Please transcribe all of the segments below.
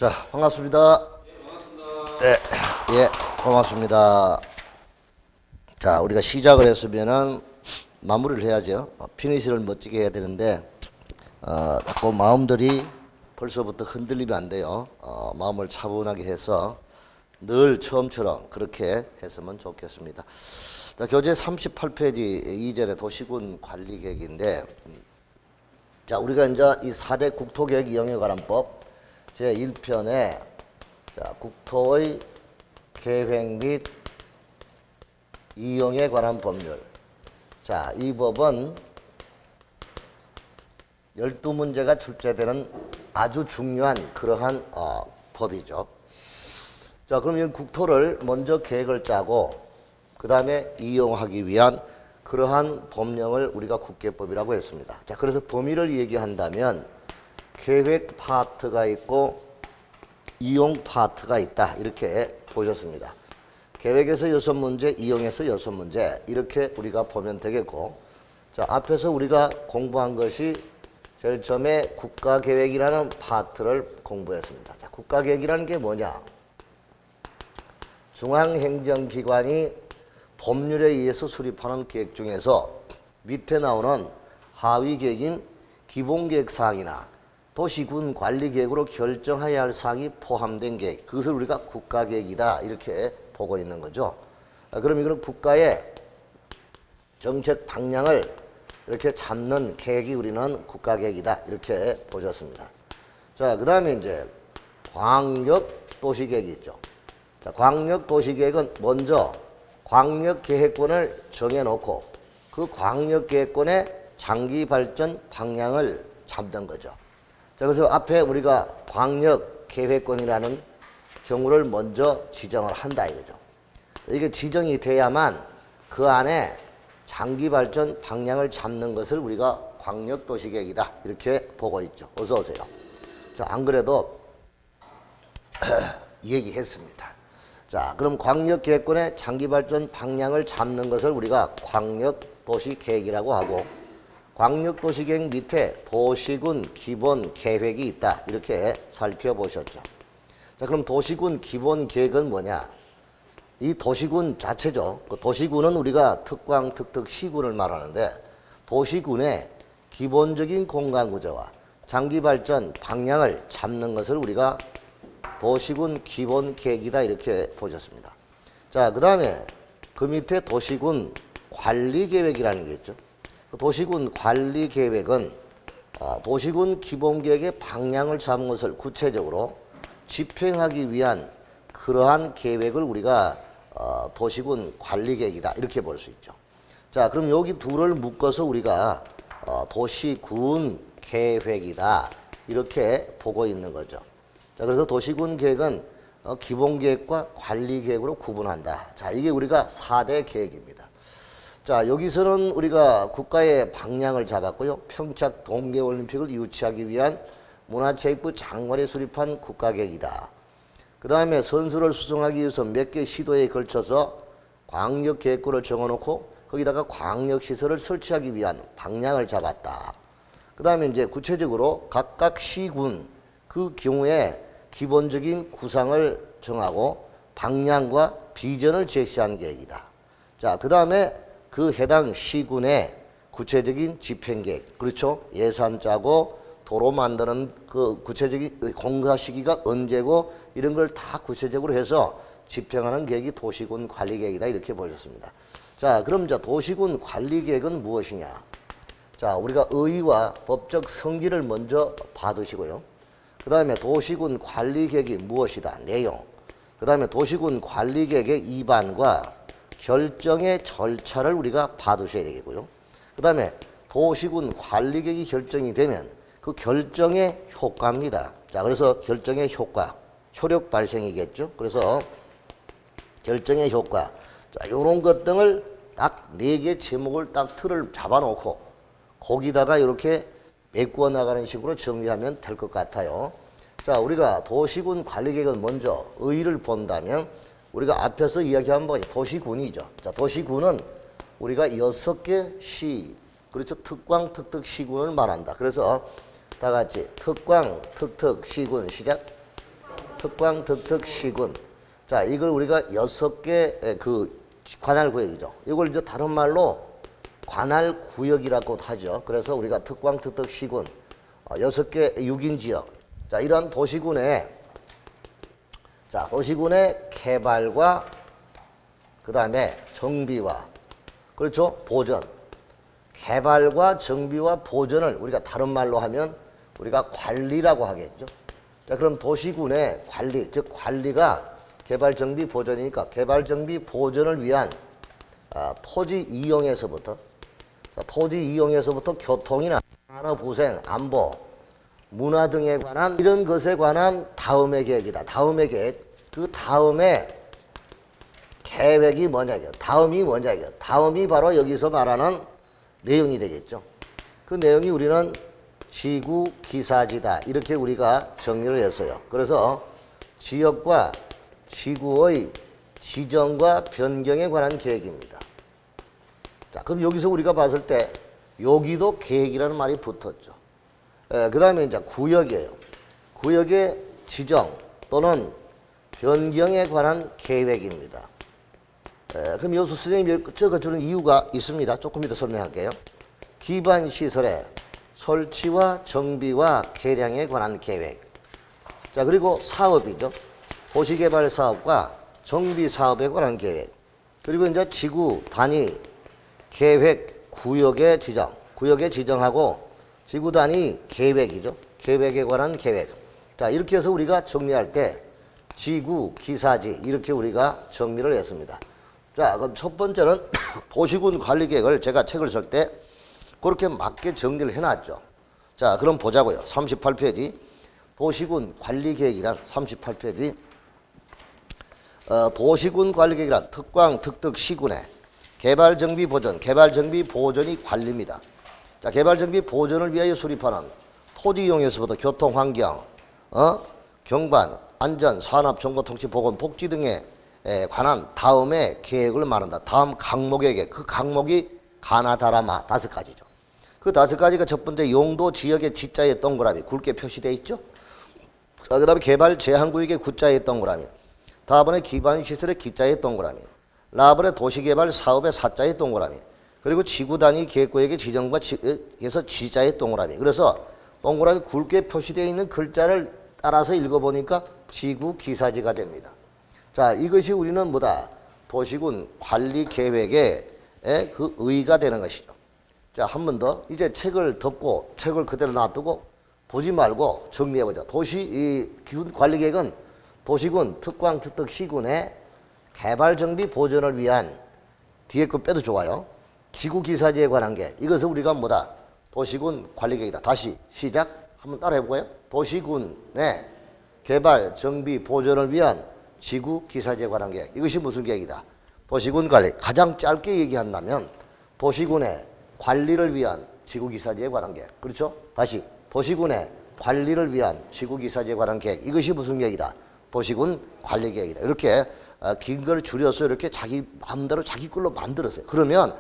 자, 반갑습니다. 네, 예, 고맙습니다. 자, 우리가 시작을 했으면은 마무리를 해야죠. 피니시를 멋지게 해야 되는데, 자꾸 마음들이 벌써부터 흔들리면 안 돼요. 마음을 차분하게 해서 늘 처음처럼 그렇게 했으면 좋겠습니다. 자, 교재 38페이지 2절의 도시군 관리 계획인데, 자, 우리가 이제 이 4대 국토계획 이용에 관한 법 제1편에 자, 국토의 계획 및 이용에 관한 법률. 자, 이 법은 12문제가 출제되는 아주 중요한 그러한 법이죠. 자, 그럼 이 국토를 먼저 계획을 짜고 그 다음에 이용하기 위한 그러한 법령을 우리가 국계법이라고 했습니다. 자, 그래서 범위를 얘기한다면 계획 파트가 있고 이용 파트가 있다. 이렇게 보셨습니다. 계획에서 6문제, 이용에서 6문제 이렇게 우리가 보면 되겠고, 자, 앞에서 우리가 공부한 것이 제일 처음에 국가계획이라는 파트를 공부했습니다. 자, 국가계획이라는 게 뭐냐? 중앙행정기관이 법률에 의해서 수립하는 계획 중에서 밑에 나오는 하위 계획인 기본계획 사항이나 도시군 관리계획으로 결정해야 할 사항이 포함된 계획, 그것을 우리가 국가계획이다 이렇게 보고 있는 거죠. 그럼 이거는 국가의 정책 방향을 이렇게 잡는 계획이 우리는 국가계획이다 이렇게 보셨습니다. 자, 그 다음에 이제 광역도시계획이 있죠. 자, 광역도시계획은 먼저 광역계획권을 정해놓고 그 광역계획권의 장기발전 방향을 잡는 거죠. 자, 그래서 앞에 우리가 광역계획권이라는 경우를 먼저 지정을 한다 이거죠. 이게 지정이 돼야만 그 안에 장기발전 방향을 잡는 것을 우리가 광역도시계획이다 이렇게 보고 있죠. 어서 오세요. 자, 안 그래도 얘기했습니다. 자, 그럼 광역계획권의 장기발전 방향을 잡는 것을 우리가 광역도시계획이라고 하고, 광역도시계획 밑에 도시군 기본 계획이 있다 이렇게 살펴보셨죠. 자, 그럼 도시군 기본 계획은 뭐냐? 이 도시군 자체죠. 그 도시군은 우리가 특광, 특특, 시군을 말하는데 도시군의 기본적인 공간구조와 장기발전 방향을 잡는 것을 우리가 도시군 기본 계획이다 이렇게 보셨습니다. 자, 그 다음에 그 밑에 도시군 관리 계획이라는 게 있죠. 도시군 관리 계획은 도시군 기본 계획의 방향을 잡은 것을 구체적으로 집행하기 위한 그러한 계획을 우리가 도시군 관리 계획이다 이렇게 볼 수 있죠. 자, 그럼 여기 둘을 묶어서 우리가 도시군 계획이다 이렇게 보고 있는 거죠. 자, 그래서 도시군 계획은 기본 계획과 관리 계획으로 구분한다. 자, 이게 우리가 4대 계획입니다. 자, 여기서는 우리가 국가의 방향을 잡았고요. 평창 동계올림픽을 유치하기 위한 문화체육부 장관이 수립한 국가계획이다. 그 다음에 선수를 수송하기 위해서 몇 개 시도에 걸쳐서 광역계획권을 정해놓고 거기다가 광역시설을 설치하기 위한 방향을 잡았다. 그 다음에 이제 구체적으로 각각 시군 그 경우에 기본적인 구상을 정하고 방향과 비전을 제시한 계획이다. 자, 그 다음에 그 해당 시군의 구체적인 집행계획, 그렇죠? 예산 짜고 도로 만드는 그 구체적인 공사 시기가 언제고 이런 걸 다 구체적으로 해서 집행하는 계획이 도시군 관리계획이다 이렇게 보셨습니다. 자, 그럼 이제 도시군 관리계획은 무엇이냐? 자, 우리가 의의와 법적 성질을 먼저 받으시고요. 그 다음에 도시군 관리계획이 무엇이다? 내용. 그 다음에 도시군 관리계획의 입안과 결정의 절차를 우리가 받으셔야 되겠고요. 그 다음에 도시군 관리계획이 결정이 되면 그 결정의 효과입니다. 자, 그래서 결정의 효과, 효력 발생이겠죠. 그래서 결정의 효과. 자, 요런 것 등을 딱 4개 제목을 딱 틀을 잡아놓고 거기다가 이렇게 메꾸어 나가는 식으로 정리하면 될 것 같아요. 자, 우리가 도시군 관리계획은 먼저 의의를 본다면 우리가 앞에서 이야기한 바 도시군이죠. 자, 도시군은 우리가 6개 시, 그렇죠? 특광, 특특, 시군을 말한다. 그래서 다 같이 특광, 특특, 시군 시작. 특광, 특특, 시군. 자, 이걸 우리가 6개 그 관할 구역이죠. 이걸 이제 다른 말로 관할 구역이라고 하죠. 그래서 우리가 특광, 특특, 시군 6개 6인 지역. 자, 이런 도시군의 개발과 그 다음에 정비와 그렇죠? 보전. 개발과 정비와 보전을 우리가 다른 말로 하면 우리가 관리라고 하겠죠. 자, 그럼 도시군의 관리, 즉 관리가 개발, 정비, 보전이니까 개발, 정비, 보전을 위한 토지 이용에서부터 교통이나 산업부생, 안보, 문화 등에 관한 이런 것에 관한 다음의 계획이다. 다음의 계획. 그 다음에 계획이 뭐냐. 다음이 뭐냐. 다음이 바로 여기서 말하는 내용이 되겠죠. 그 내용이 우리는 지구 기사지다. 이렇게 우리가 정리를 했어요. 그래서 지역과 지구의 지정과 변경에 관한 계획입니다. 자, 그럼 여기서 우리가 봤을 때 여기도 계획이라는 말이 붙었죠. 그 다음에 이제 구역이에요. 구역의 지정 또는 변경에 관한 계획입니다. 그럼 여기서 선생님이 적어주는 이유가 있습니다. 조금 이따 설명할게요. 기반시설의 설치와 정비와 개량에 관한 계획. 자, 그리고 사업이죠. 도시개발 사업과 정비 사업에 관한 계획. 그리고 이제 지구 단위 계획 구역의 지정. 구역의 지정하고 지구 단위 계획이죠. 계획에 관한 계획. 자, 이렇게 해서 우리가 정리할 때 지구, 기사지 이렇게 우리가 정리를 했습니다. 자, 그럼 첫 번째는 도시군 관리계획을 제가 책을 쓸 때 그렇게 맞게 정리를 해놨죠. 자, 그럼 보자고요. 38페이지 도시군 관리계획이란 38페이지 도시군 관리계획이란 특광, 특특, 시군의 개발, 정비, 보전, 개발, 정비, 보전이 관리입니다. 자, 개발, 정비, 보전을 위하여 수립하는 토지 이용에서부터 교통, 환경, 경관, 안전, 산업, 정보, 통치, 보건, 복지 등에 관한 다음의 계획을 말한다. 다음 강목의 계획. 그 강목이 가나다라마 5가지죠. 그 5가지가 첫 번째 용도 지역의 지자의 동그라미 굵게 표시되어 있죠. 자, 그 다음에 개발 제한구역의 구자의 동그라미. 다음에 기반시설의 기자의 동그라미. 라번에 도시개발 사업의 사자의 동그라미. 그리고 지구 단위 계획구역의 지정과 에서 지자의 동그라미. 그래서 동그라미 굵게 표시되어 있는 글자를 따라서 읽어보니까 지구 기사지가 됩니다. 자, 이것이 우리는 뭐다? 도시군 관리 계획의 그 의의가 되는 것이죠. 자, 한 번 더. 이제 책을 덮고 책을 그대로 놔두고 보지 말고 정리해보자. 기군 관리 계획은 도시군 특광, 특특, 시군의 개발, 정비, 보전을 위한 뒤에 거 빼도 좋아요. 지구 기사지에 관한 게 이것을 우리가 뭐다? 도시군 관리 계획이다. 다시 시작. 한번 따라해 볼까요? 도시군의 개발, 정비, 보전을 위한 지구 기사지에 관한 계획. 이것이 무슨 계획이다? 도시군 관리. 가장 짧게 얘기한다면 도시군의 관리를 위한 지구 기사지에 관한 계획. 그렇죠? 다시 도시군의 관리를 위한 지구 기사지에 관한 계획. 이것이 무슨 계획이다? 도시군 관리 계획이다. 이렇게 긴 걸 줄여서 이렇게 자기 마음대로 자기 걸로 만들었어요. 그러면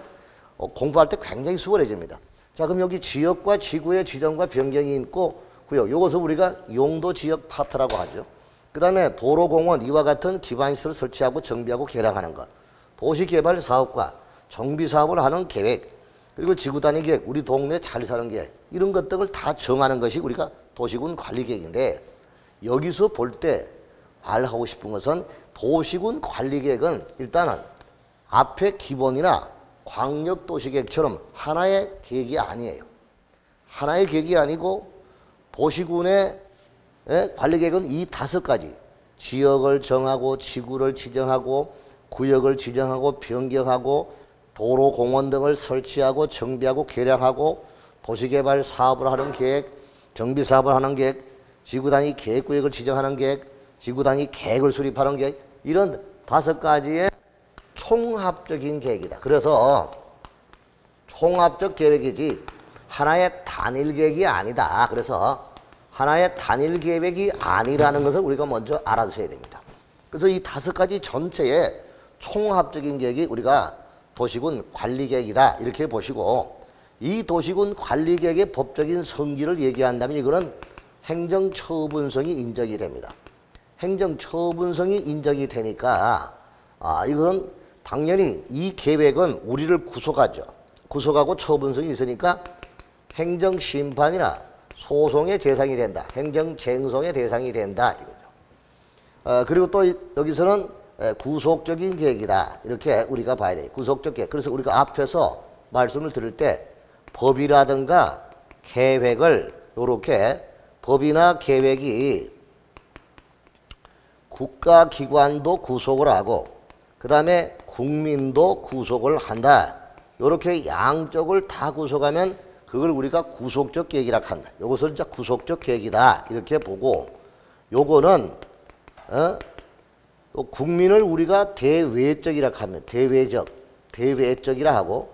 공부할 때 굉장히 수월해집니다. 자, 그럼 여기 지역과 지구의 지정과 변경이 있고 구역. 이것을 우리가 용도 지역 파트라고 하죠. 그 다음에 도로공원 이와 같은 기반시설을 설치하고 정비하고 개량하는 것. 도시개발 사업과 정비사업을 하는 계획. 그리고 지구단위 계획, 우리 동네 잘 사는 계획. 이런 것들을 다 정하는 것이 우리가 도시군 관리계획인데 여기서 볼 때 말하고 싶은 것은 도시군 관리계획은 일단은 앞에 기본이나 광역도시계획처럼 하나의 계획이 아니에요. 하나의 계획이 아니고 도시군의 관리계획은 이 5가지 지역을 정하고 지구를 지정하고 구역을 지정하고 변경하고 도로 공원 등을 설치하고 정비하고 개량하고 도시개발 사업을 하는 계획, 정비사업을 하는 계획, 지구단위 계획구역을 지정하는 계획, 지구단위 계획을 수립하는 계획, 이런 5가지의 총합적인 계획이다. 그래서 총합적 계획이지 하나의 단일 계획이 아니다. 그래서 하나의 단일 계획이 아니라는 것을 우리가 먼저 알아두셔야 됩니다. 그래서 이 5가지 전체의 총합적인 계획이 우리가 도시군 관리계획이다. 이렇게 보시고 이 도시군 관리계획의 법적인 성질을 얘기한다면 이거는 행정처분성이 인정이 됩니다. 행정처분성이 인정이 되니까 이건 당연히 이 계획은 우리를 구속하죠. 구속하고 처분성이 있으니까 행정심판이나 소송의 대상이 된다. 행정쟁송의 대상이 된다. 이거죠. 그리고 또 여기서는 구속적인 계획이다. 이렇게 우리가 봐야 돼요. 구속적 계획. 그래서 우리가 앞에서 말씀을 드릴 때 법이라든가 계획을 이렇게 법이나 계획이 국가기관도 구속을 하고 그 다음에 국민도 구속을 한다. 이렇게 양쪽을 다 구속하면 그걸 우리가 구속적 계획이라고 한다. 이것을 진짜 구속적 계획이다. 이렇게 보고 요거는 국민을 우리가 대외적이라고 하면 대외적이라 하고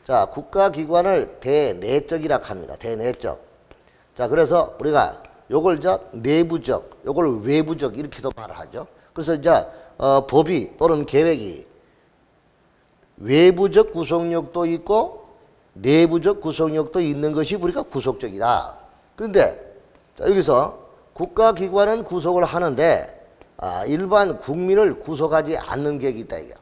자 국가기관을 대내적이라고 합니다. 대내적. 자 그래서 우리가 요걸 내부적, 요걸 외부적 이렇게도 말을 하죠. 그래서 이제 법이 또는 계획이 외부적 구속력도 있고 내부적 구속력도 있는 것이 우리가 구속적이다. 그런데 자, 여기서 국가기관은 구속을 하는데 일반 국민을 구속하지 않는 계획이 있다. 이게.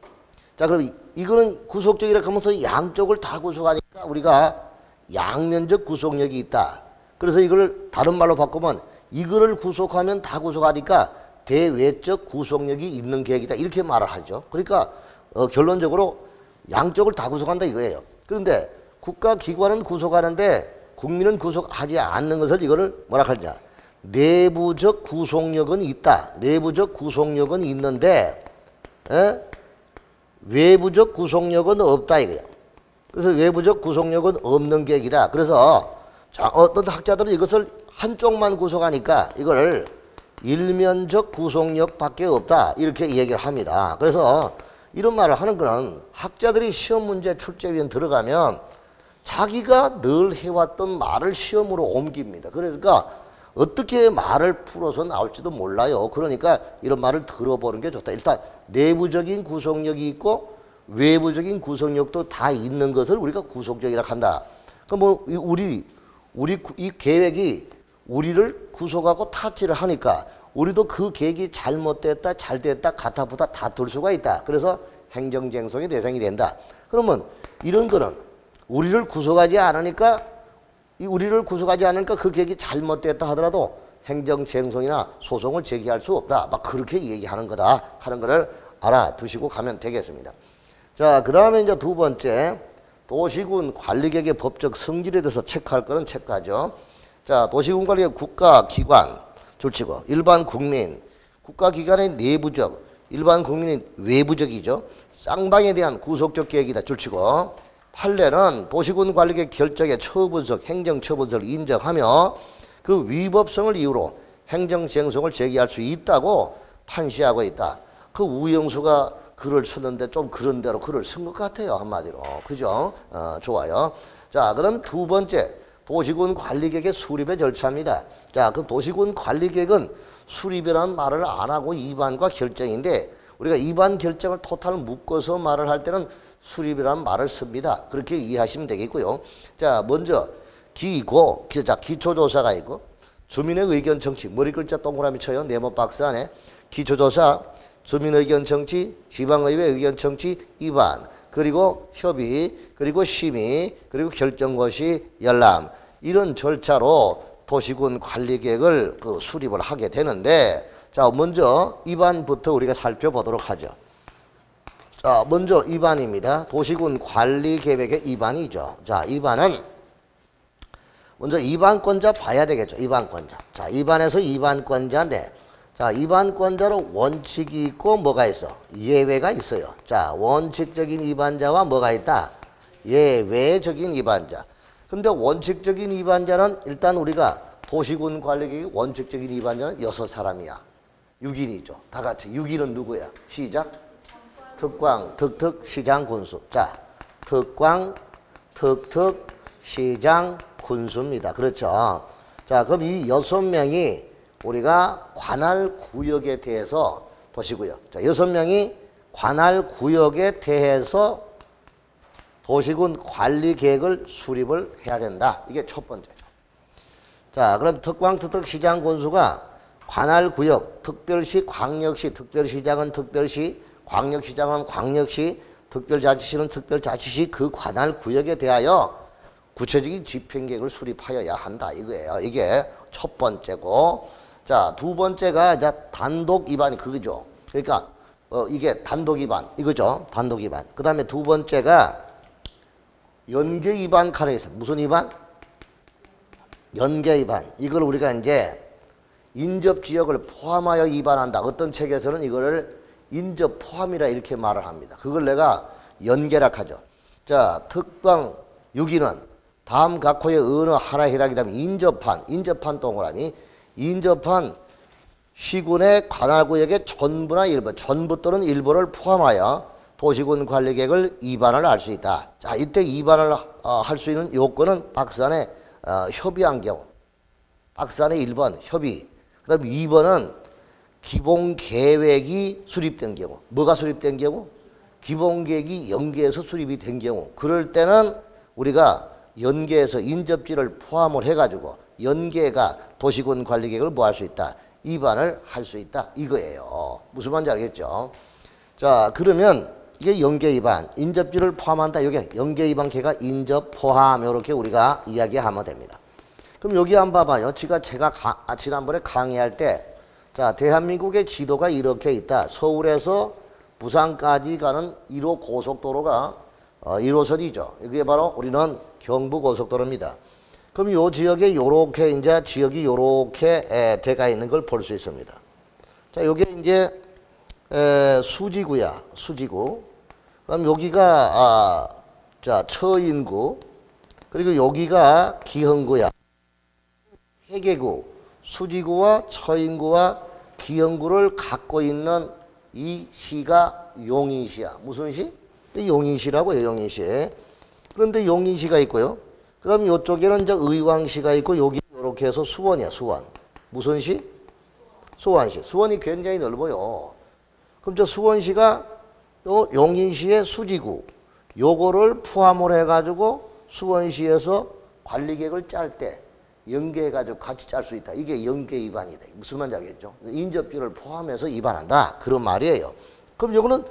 자 그럼 이거는 구속적이라 하면서 양쪽을 다 구속하니까 우리가 양면적 구속력이 있다. 그래서 이걸 다른 말로 바꾸면 이거를 구속하면 다 구속하니까 대외적 구속력이 있는 계획이다. 이렇게 말을 하죠. 그러니까 결론적으로 양쪽을 다 구속한다 이거예요. 그런데 국가기관은 구속하는데 국민은 구속하지 않는 것을 이거를 뭐라 하냐. 내부적 구속력은 있다. 내부적 구속력은 있는데 외부적 구속력은 없다 이거예요. 그래서 외부적 구속력은 없는 계획이다. 그래서 자, 어떤 학자들은 이것을 한쪽만 구속하니까 이걸 일면적 구속력밖에 없다 이렇게 얘기를 합니다. 그래서 이런 말을 하는 거는 학자들이 시험 문제 출제위원 들어가면 자기가 늘 해왔던 말을 시험으로 옮깁니다. 그러니까 어떻게 말을 풀어서 나올지도 몰라요. 그러니까 이런 말을 들어보는 게 좋다. 일단 내부적인 구속력이 있고 외부적인 구속력도 다 있는 것을 우리가 구속적이라고 한다. 그럼 뭐 우리 이 계획이 우리를 구속하고 타치를 하니까 우리도 그 계획이 잘못됐다 잘됐다 같아보다 다툴 수가 있다. 그래서 행정쟁송의 대상이 된다. 그러면 이런 거는 우리를 구속하지 않으니까 그 계획이 잘못됐다 하더라도 행정쟁송이나 소송을 제기할 수 없다. 막 그렇게 얘기하는 거다 하는 거를 알아두시고 가면 되겠습니다. 자, 그 다음에 이제 두 번째 도시군 관리계획의 법적 성질에 대해서 체크할 거는 체크하죠. 자, 도시군 관리계획 국가기관 둘치고 일반 국민, 국가기관의 내부적, 일반 국민의 외부적이죠. 쌍방에 대한 구속적 계획이다 둘치고 판례는 도시군 관리계획 결정의 처분석, 행정처분서를 인정하며 그 위법성을 이유로 행정쟁송을 제기할 수 있다고 판시하고 있다. 그 우영수가 글을 쓰는데 좀 그런 대로 글을 쓴 것 같아요. 한마디로. 그죠? 좋아요. 자, 그럼 두 번째 도시군 관리계획의 수립의 절차입니다. 자, 그 도시군 관리계획은 수립이라는 말을 안 하고 입안과 결정인데 우리가 입안 결정을 토탈 묶어서 말을 할 때는 수립이라는 말을 씁니다. 그렇게 이해하시면 되겠고요. 자, 먼저 기초조사가 있고 주민의 의견 청취, 머리 글자 동그라미 쳐요. 네모 박스 안에 기초조사, 주민의견 청취, 지방의회 의견 청취, 입안, 그리고 협의, 그리고 심의, 그리고 결정고시, 열람 이런 절차로 도시군 관리계획을 수립을 하게 되는데 자 먼저 입안부터 우리가 살펴보도록 하죠. 자 먼저 입안입니다. 도시군 관리계획의 입안이죠. 자 입안은 먼저 입안권자 봐야 되겠죠. 입안권자. 자 입안에서 입안권자인데 자, 입안권자로 원칙이 있고 뭐가 있어? 예외가 있어요. 자, 원칙적인 입안자와 뭐가 있다? 예외적인 입안자. 근데 원칙적인 입안자는 일단 우리가 도시군 관리계획 원칙적인 입안자는 6사람이야. 6인이죠. 다 같이. 6인은 누구야? 시작. 특광, 특특, 시장, 군수. 자, 특광, 특특, 시장, 군수입니다. 그렇죠. 자, 그럼 이 6명이 우리가 관할 구역에 대해서 보시고요. 자, 6명이 관할 구역에 대해서 도시군 관리 계획을 수립을 해야 된다. 이게 첫 번째죠. 자, 그럼 특광, 특특, 시장, 군수가 관할구역, 특별시, 광역시, 특별시장은 특별시, 광역시장은 광역시, 특별자치시는 특별자치시 그 관할구역에 대하여 구체적인 집행계획을 수립하여야 한다 이거예요. 이게 첫 번째고, 자, 두 번째가 이제 단독 위반이 그거죠. 그러니까 이게 단독 위반 이거죠. 단독 위반. 그 다음에 두 번째가 연계 위반 카레 있어요. 무슨 위반? 연계 위반. 이걸 우리가 이제 인접 지역을 포함하여 위반한다. 어떤 책에서는 이거를 인접 포함이라 이렇게 말을 합니다. 그걸 내가 연계라 하죠. 자, 특방 6위는 다음 각호의 어느 하나 해당이라면 인접한 동그라미, 인접한 시군의 관할구역의 전부나 일부, 전부 또는 일부를 포함하여 도시군 관리계획을 위반을 할 수 있다. 자, 이때 위반을 할 수 있는 요건은 박스 안에 협의한 경우. 박스 안에 1번 협의. 그 다음에 2번은 기본계획이 수립된 경우. 뭐가 수립된 경우? 기본계획이 연계해서 수립이 된 경우. 그럴 때는 우리가 연계해서 인접지를 포함을 해가지고 연계가 도시군 관리계획을 뭐 할 수 있다? 위반을 할 수 있다. 이거예요. 무슨 말인지 알겠죠? 자, 그러면 이게 연계 위반, 인접지를 포함한다. 이게 연계 위반 계가 인접 포함 이렇게 우리가 이야기하면 됩니다. 그럼 여기 한번 봐봐요. 제가 지난번에 강의할 때 자, 대한민국의 지도가 이렇게 있다. 서울에서 부산까지 가는 1호 고속도로가 1호선이죠. 이게 바로 우리는 경부고속도로입니다. 그럼 요 지역에 요렇게 이제 지역이 요렇게 돼가 있는 걸 볼 수 있습니다. 자, 요게 이제 수지구야. 수지구. 그럼 여기가 자, 처인구. 그리고 여기가 기흥구야. 세 개구. 수지구와 처인구와 기흥구를 갖고 있는 이 시가 용인시야. 무슨 시? 용인시라고 해요. 용인시. 그런데 용인시가 있고요. 그 다음에 이쪽에는 이제 의왕시가 있고 여기 이렇게 해서 수원이야. 수원. 무슨 시? 수원시. 수원이 굉장히 넓어요. 그럼 저 수원시가 요 용인시의 수지구 요거를 포함을 해가지고 수원시에서 관리계획을 짤 때 연계해가지고 같이 짤 수 있다. 이게 연계 위반이다. 무슨 말인지 알겠죠? 인접지를 포함해서 위반한다. 그런 말이에요. 그럼 이거는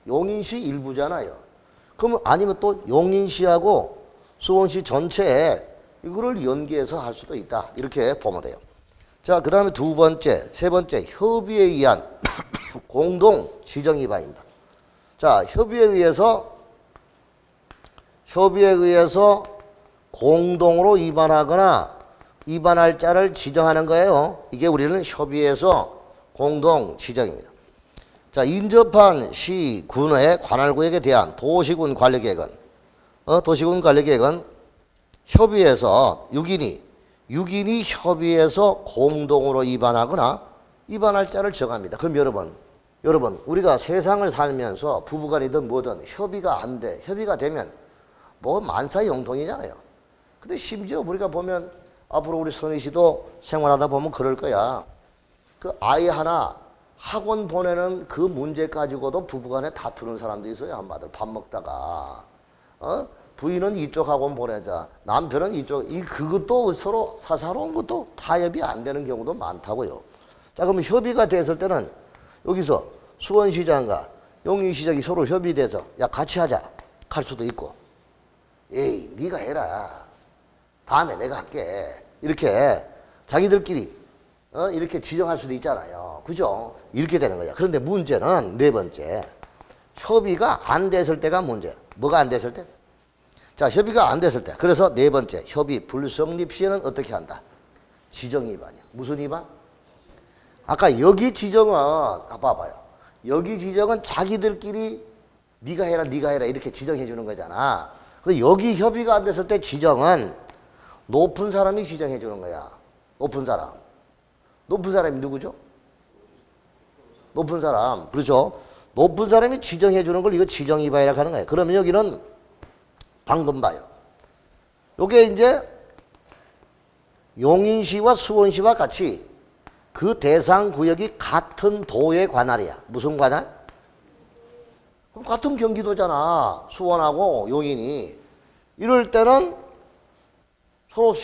용인시 일부잖아요. 그럼 아니면 또 용인시하고 수원시 전체에 이거를 연계해서 할 수도 있다. 이렇게 보면 돼요. 자, 그 다음에 두 번째, 세 번째 협의에 의한 공동 지정 위반입니다. 자, 협의에 의해서 공동으로 위반하거나 위반할 자를 지정하는 거예요. 이게 우리는 협의에서 공동 지정입니다. 자, 인접한 시, 군의 관할구역에 대한 도시군 관리계획은 도시군 관리계획은 협의해서 6인이 협의해서 공동으로 위반하거나 위반할 자를 정합니다. 그럼 여러분 우리가 세상을 살면서 부부간이든 뭐든 협의가 안 돼. 협의가 되면 뭐 만사형통이잖아요. 근데 심지어 우리가 보면 앞으로 우리 선희 씨도 생활하다 보면 그럴 거야. 그 아이 하나 학원 보내는 그 문제 가지고도 부부간에 다투는 사람도 있어요. 한마디로 밥 먹다가 부인은 이쪽 학원 보내자, 남편은 이쪽. 그것도 서로 사사로운 것도 타협이 안 되는 경우도 많다고요. 자, 그러면 협의가 됐을 때는 여기서 수원시장과 용인시장이 서로 협의돼서 야 같이 하자 할 수도 있고, 에이 네가 해라, 다음에 내가 할게, 이렇게 자기들끼리 이렇게 지정할 수도 있잖아요. 그죠? 이렇게 되는 거야. 그런데 문제는 네 번째, 협의가 안 됐을 때가 문제야. 뭐가 안 됐을 때? 자, 협의가 안 됐을 때. 그래서 네 번째, 협의 불성립 시에는 어떻게 한다? 지정 위반이야. 무슨 위반? 아까 여기 지정은 봐봐요. 여기 지정은 자기들끼리 네가 해라 이렇게 지정해 주는 거잖아. 근데 여기 협의가 안 됐을 때 지정은 높은 사람이 지정해 주는 거야. 높은 사람이 누구죠? 높은 사람. 그렇죠? 높은 사람이 지정해 주는 걸 이거 지정 위반이라고 하는 거예요. 그러면 여기는 방금 봐요. 요게 이제 용인시와 수원시와 같이 그 대상 구역이 같은 도의 관할이야. 무슨 관할? 그럼 같은 경기도잖아. 수원하고 용인이. 이럴 때는 서로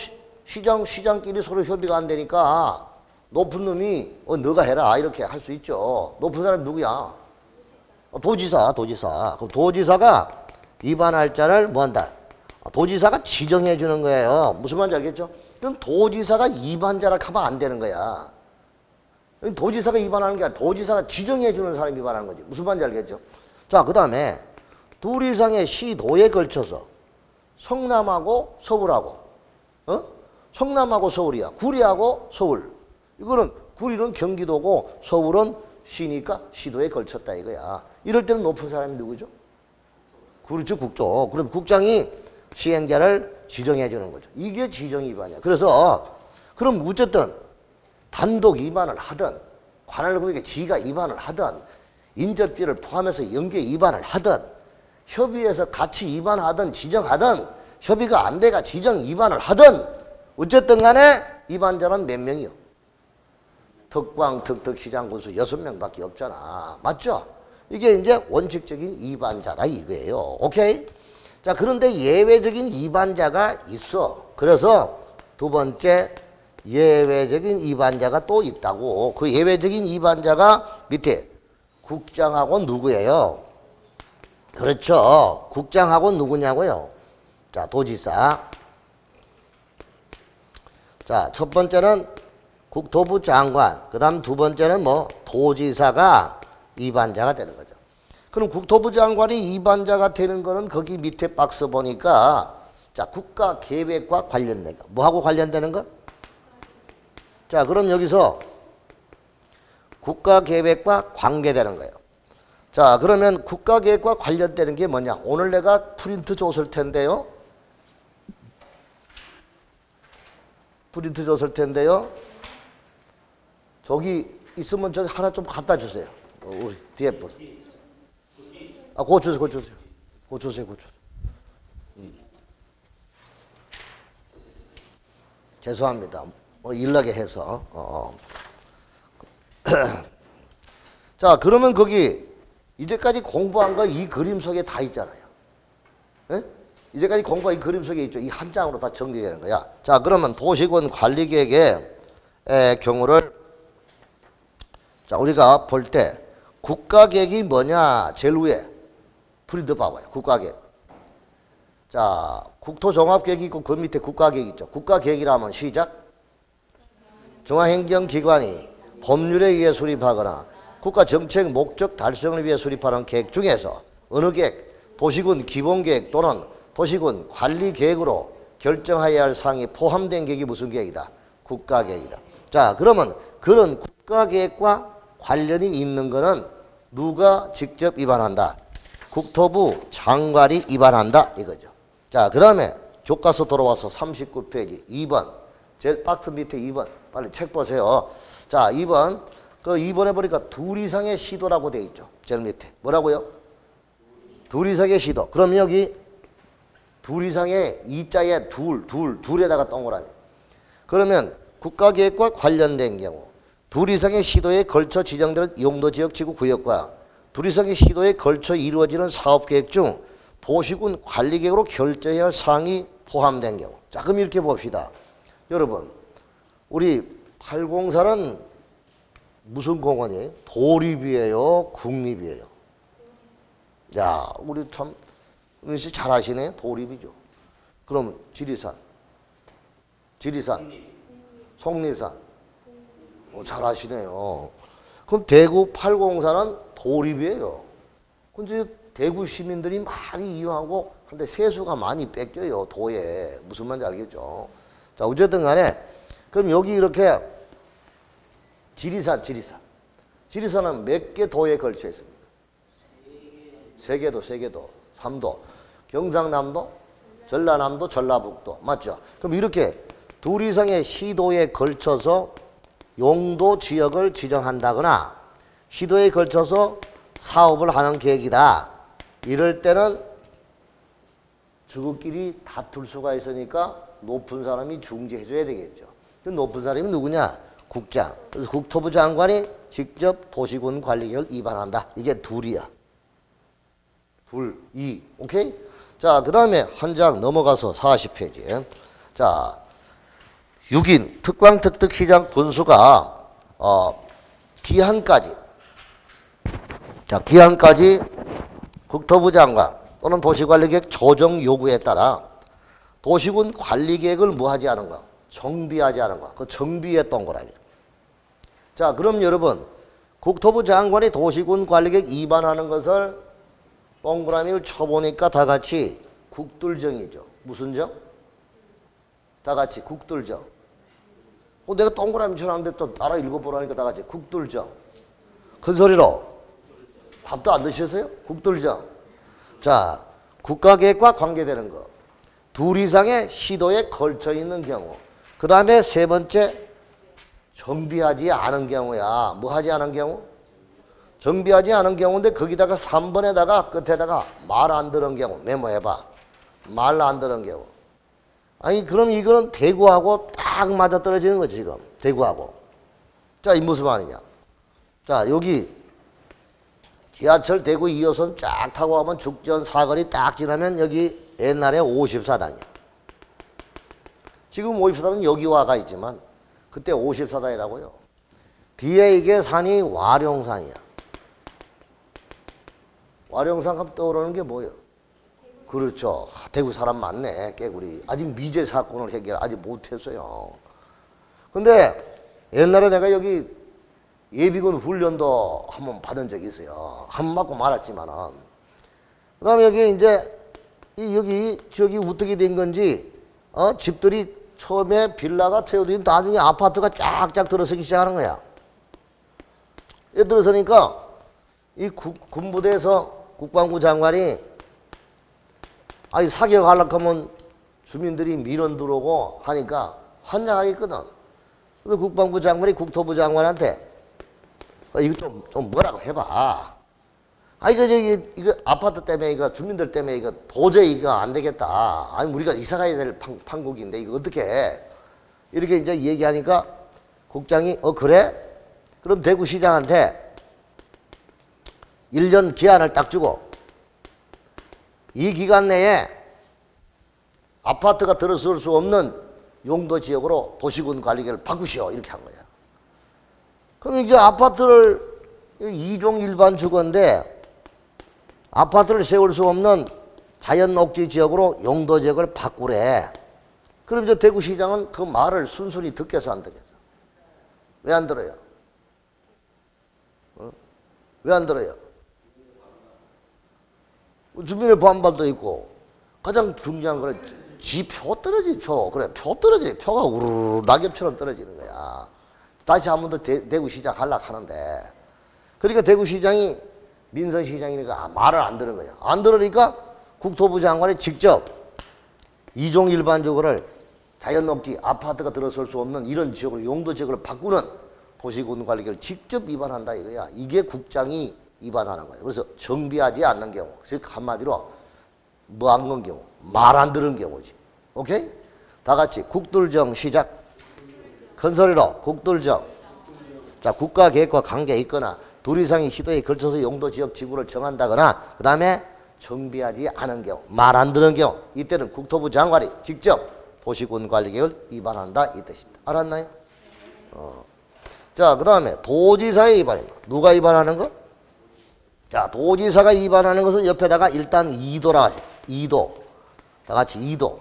시장끼리 서로 협의가 안 되니까 높은 놈이 너가 해라 이렇게 할 수 있죠. 높은 사람이 누구야? 도지사. 그럼 도지사가 입안할 자를 뭐한다? 도지사가 지정해 주는 거예요. 무슨 말인지 알겠죠? 그럼 도지사가 입안자라 하면 안 되는 거야. 도지사가 입안하는 게 아니라 도지사가 지정해 주는 사람이 입안하는 거지. 무슨 말인지 알겠죠? 자, 그 다음에 둘 이상의 시도에 걸쳐서 성남하고 서울하고 성남하고 서울이야. 구리하고 서울. 이거는 구리는 경기도고 서울은 시니까 시도에 걸쳤다 이거야. 이럴 때는 높은 사람이 누구죠? 그렇죠, 국조. 그럼 국장이 시행자를 지정해 주는 거죠. 이게 지정 위반이야. 그래서 그럼 어쨌든 단독 위반을 하든 관할구역에 지가 위반을 하든 인접지를 포함해서 연계 위반을 하든 협의해서 같이 위반하든 지정하든 협의가 안 돼가 지정 위반을 하든 어쨌든 간에 위반자는 몇 명이요? 특광, 특특, 시장, 군수 6명밖에 없잖아. 맞죠? 이게 이제 원칙적인 위반자다 이거예요. 오케이? 자, 그런데 예외적인 위반자가 있어. 그래서 두 번째 예외적인 위반자가 또 있다고. 그 예외적인 위반자가 밑에 국장하고 누구예요? 그렇죠. 국장하고 누구냐고요? 자, 도지사. 자, 첫 번째는 국토부 장관. 그 다음 두 번째는 뭐 도지사가 위반자가 되는 거죠. 그럼 국토부 장관이 위반자가 되는 거는 거기 밑에 박스 보니까 자, 국가계획과 관련된 거. 뭐하고 관련되는 거? 자, 그럼 여기서 국가계획과 관계되는 거예요. 자, 그러면 국가계획과 관련되는 게 뭐냐? 오늘 내가 프린트 줬을 텐데요. 저기 있으면 저기 하나 좀 갖다 주세요. 우리 뒤에 분. 그거 주세요. 죄송합니다. 일나게 해서. 자, 그러면 거기 이제까지 공부한 거 이 그림 속에 다 있잖아요. 예? 이제까지 공부한 이 그림 속에 있죠. 이 한 장으로 다 정리되는 거야. 자, 그러면 도시군 관리계획의 경우를 자, 우리가 볼 때 국가계획이 뭐냐? 제일 위에 프린트 봐봐요. 국가계획. 자, 국토종합계획이 있고 그 밑에 국가계획 있죠. 국가계획이라면 시작. 중앙행정기관이 법률에 의해 수립하거나 국가정책 목적 달성을 위해 수립하는 계획 중에서 어느 계획, 도시군 기본계획 또는 도시군 관리계획으로 결정해야 할 사항이 포함된 계획이 무슨 계획이다? 국가계획이다. 자, 그러면 그런 국가계획과 관련이 있는 거는 누가 직접 위반한다? 국토부 장관이 위반한다 이거죠. 자, 그 다음에 교과서 돌아와서 39페이지 2번. 제일 박스 밑에 2번. 빨리 책 보세요. 자, 2번. 그 2번에 보니까 둘 이상의 시도라고 돼 있죠. 제일 밑에. 뭐라고요? 둘 이상의 시도. 그럼 여기 둘 이상의 이자에 둘에다가 동그라미. 그러면 국가계획과 관련된 경우 둘 이상의 시도에 걸쳐 지정되는 용도지역 지구구역과 둘 이상의 시도에 걸쳐 이루어지는 사업계획 중 도시군 관리계획으로 결정해야 할 사항이 포함된 경우. 자, 그럼 이렇게 봅시다. 여러분, 우리 804는 무슨 공원이에요? 도립이에요? 국립이에요? 야, 우리 참 은희 씨 잘하시네. 도립이죠. 그럼 지리산, 속리산. 잘하시네요. 그럼 대구 804는 도립이에요. 근데 대구 시민들이 많이 이용하고 한데 세수가 많이 뺏겨요. 도에. 무슨 말인지 알겠죠? 자, 어쨌든 간에 그럼 여기 이렇게 지리산은 몇 개 도에 걸쳐 있습니다. 세 개도. 3도. 경상남도, 전라남도, 전라북도. 맞죠? 그럼 이렇게 둘 이상의 시도에 걸쳐서 용도 지역을 지정한다거나 시도에 걸쳐서 사업을 하는 계획이다. 이럴 때는 저것끼리 다툴 수가 있으니까 높은 사람이 중재해 줘야 되겠죠. 그 높은 사람이 누구냐? 국장. 그래서 국토부 장관이 직접 도시군 관리계획을 위반한다. 이게 둘이야. 둘, 이. 오케이? 자, 그 다음에 한 장 넘어가서 40페이지. 자, 6인 특광특특시장 군수가 기한까지. 자, 기한까지 국토부 장관 또는 도시관리계획 조정 요구에 따라 도시군 관리계획을 뭐 하지 않은 거? 정비하지 않은 거. 그 정비의 동그라미. 자, 그럼 여러분, 국토부 장관이 도시군 관리계획 위반하는 것을 동그라미를 쳐보니까 다 같이 국들정이죠. 무슨 정? 다 같이 국들정. 내가 동그라미 쳐놨는데 또 따라 읽어보라니까 다 같이 국들정. 큰 소리로. 밥도 안 드셨어요? 국들정. 자, 국가계획과 관계되는 거. 둘 이상의 시도에 걸쳐 있는 경우. 그 다음에 세 번째, 정비하지 않은 경우야. 뭐 하지 않은 경우? 정비하지 않은 경우인데 거기다가 3번에다가 끝에다가 말 안 들은 경우. 메모해봐. 말 안 들은 경우. 아니, 그럼 이거는 대구하고 딱 맞아 떨어지는 거지, 지금. 대구하고. 자, 이 무슨 말이냐. 자, 여기 지하철 대구 2호선 쫙 타고 가면 죽전 사거리 딱 지나면 여기 옛날에 54단이야. 지금 54단은 여기 와가 있지만 그때 54단이라고요. 뒤에 이게 산이 와룡산이야. 와룡산 하면 떠오르는 게 뭐예요? 그렇죠. 대구 사람 많네, 깨구리. 아직 미제 사건을 해결 아직 못했어요. 근데 옛날에 내가 여기 예비군 훈련도 한번 받은 적이 있어요. 한 번 맞고 말았지만은. 그 다음에 여기 이제, 여기, 저기 어떻게 된 건지, 집들이 처음에 빌라가 세워지고 나중에 아파트가 쫙쫙 들어서기 시작하는 거야. 이 들어서니까 이 군부대에서 국방부 장관이 아니 사격하려고 하면 주민들이 민원 들어오고 하니까 환장하겠거든. 그래서 국방부 장관이 국토부 장관한테 이거 좀 뭐라고 해봐. 아니 이거 아파트 때문에 이거 주민들 때문에 이거 도저히 이거 안 되겠다. 아니 우리가 이사 가야 될 판국인데 이거 어떻게 해? 이렇게 이제 얘기하니까 국장이 그래? 그럼 대구시장한테 1년 기한을 딱 주고 이 기간 내에 아파트가 들어설 수 없는 용도 지역으로 도시군 관리계획을 바꾸시오. 이렇게 한 거야. 그럼 이제 아파트를 2종 일반 주거인데 아파트를 세울 수 없는 자연 녹지 지역으로 용도 지역을 바꾸래. 그럼 이제 대구시장은 그 말을 순순히 듣겠어 안 듣겠어? 왜 안 들어요? 왜 안 들어요? 주민의 반발도 있고 가장 중요한 거는 지 표 떨어지 표. 그래 표 떨어지 표가 우르르 낙엽처럼 떨어지는 거야. 다시 한 번 더 대구시장 하려고 하는데 그러니까 대구시장이 민선시장이니까 말을 안 들은 거야. 안 들으니까 국토부 장관이 직접 2종 일반적으로를 자연녹지 아파트가 들어설 수 없는 이런 지역으로 용도 지역을 바꾸는 도시군 관리계획을 직접 위반한다 이거야. 이게 국장이 위반하는 거예요. 그래서 정비하지 않는 경우, 즉 한마디로 뭐 안 건 경우, 말 안 들은 경우지. 오케이? 다 같이 국들정 시작. 큰 소리로 국들정. 자, 국가계획과 관계 있거나 둘 이상의 시도에 걸쳐서 용도 지역 지구를 정한다거나 그 다음에 정비하지 않은 경우, 말 안 듣는 경우 이때는 국토부 장관이 직접 도시군 관리계획을 위반한다 이 뜻입니다. 알았나요? 자, 그 다음에 도지사의 위반입니다. 누가 위반하는 거? 자, 도지사가 위반하는 것은 옆에다가 일단 2도라 하죠. 2도. 다 같이 2도.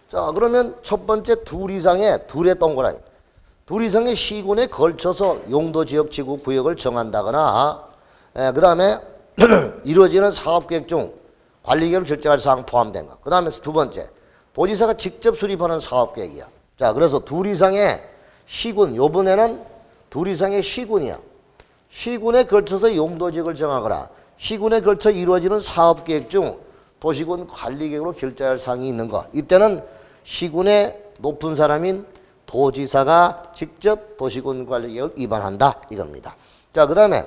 자, 그러면 첫 번째 둘 이상의 둘의 동그라미. 둘 이상의 시군에 걸쳐서 용도 지역 지구 구역을 정한다거나 그 다음에 이루어지는 사업계획 중 관리계획을 결정할 사항 포함된 것. 그 다음에 두 번째 도지사가 직접 수립하는 사업계획이야. 자, 그래서 둘 이상의 시군, 요번에는 둘 이상의 시군이야. 시군에 걸쳐서 용도 지역을 정하거나 시군에 걸쳐 이루어지는 사업계획 중 도시군 관리계획으로 결정할 사항이 있는 것. 이때는 시군의 높은 사람인 도지사가 직접 도시군 관리계획을 위반한다 이겁니다. 자, 그 다음에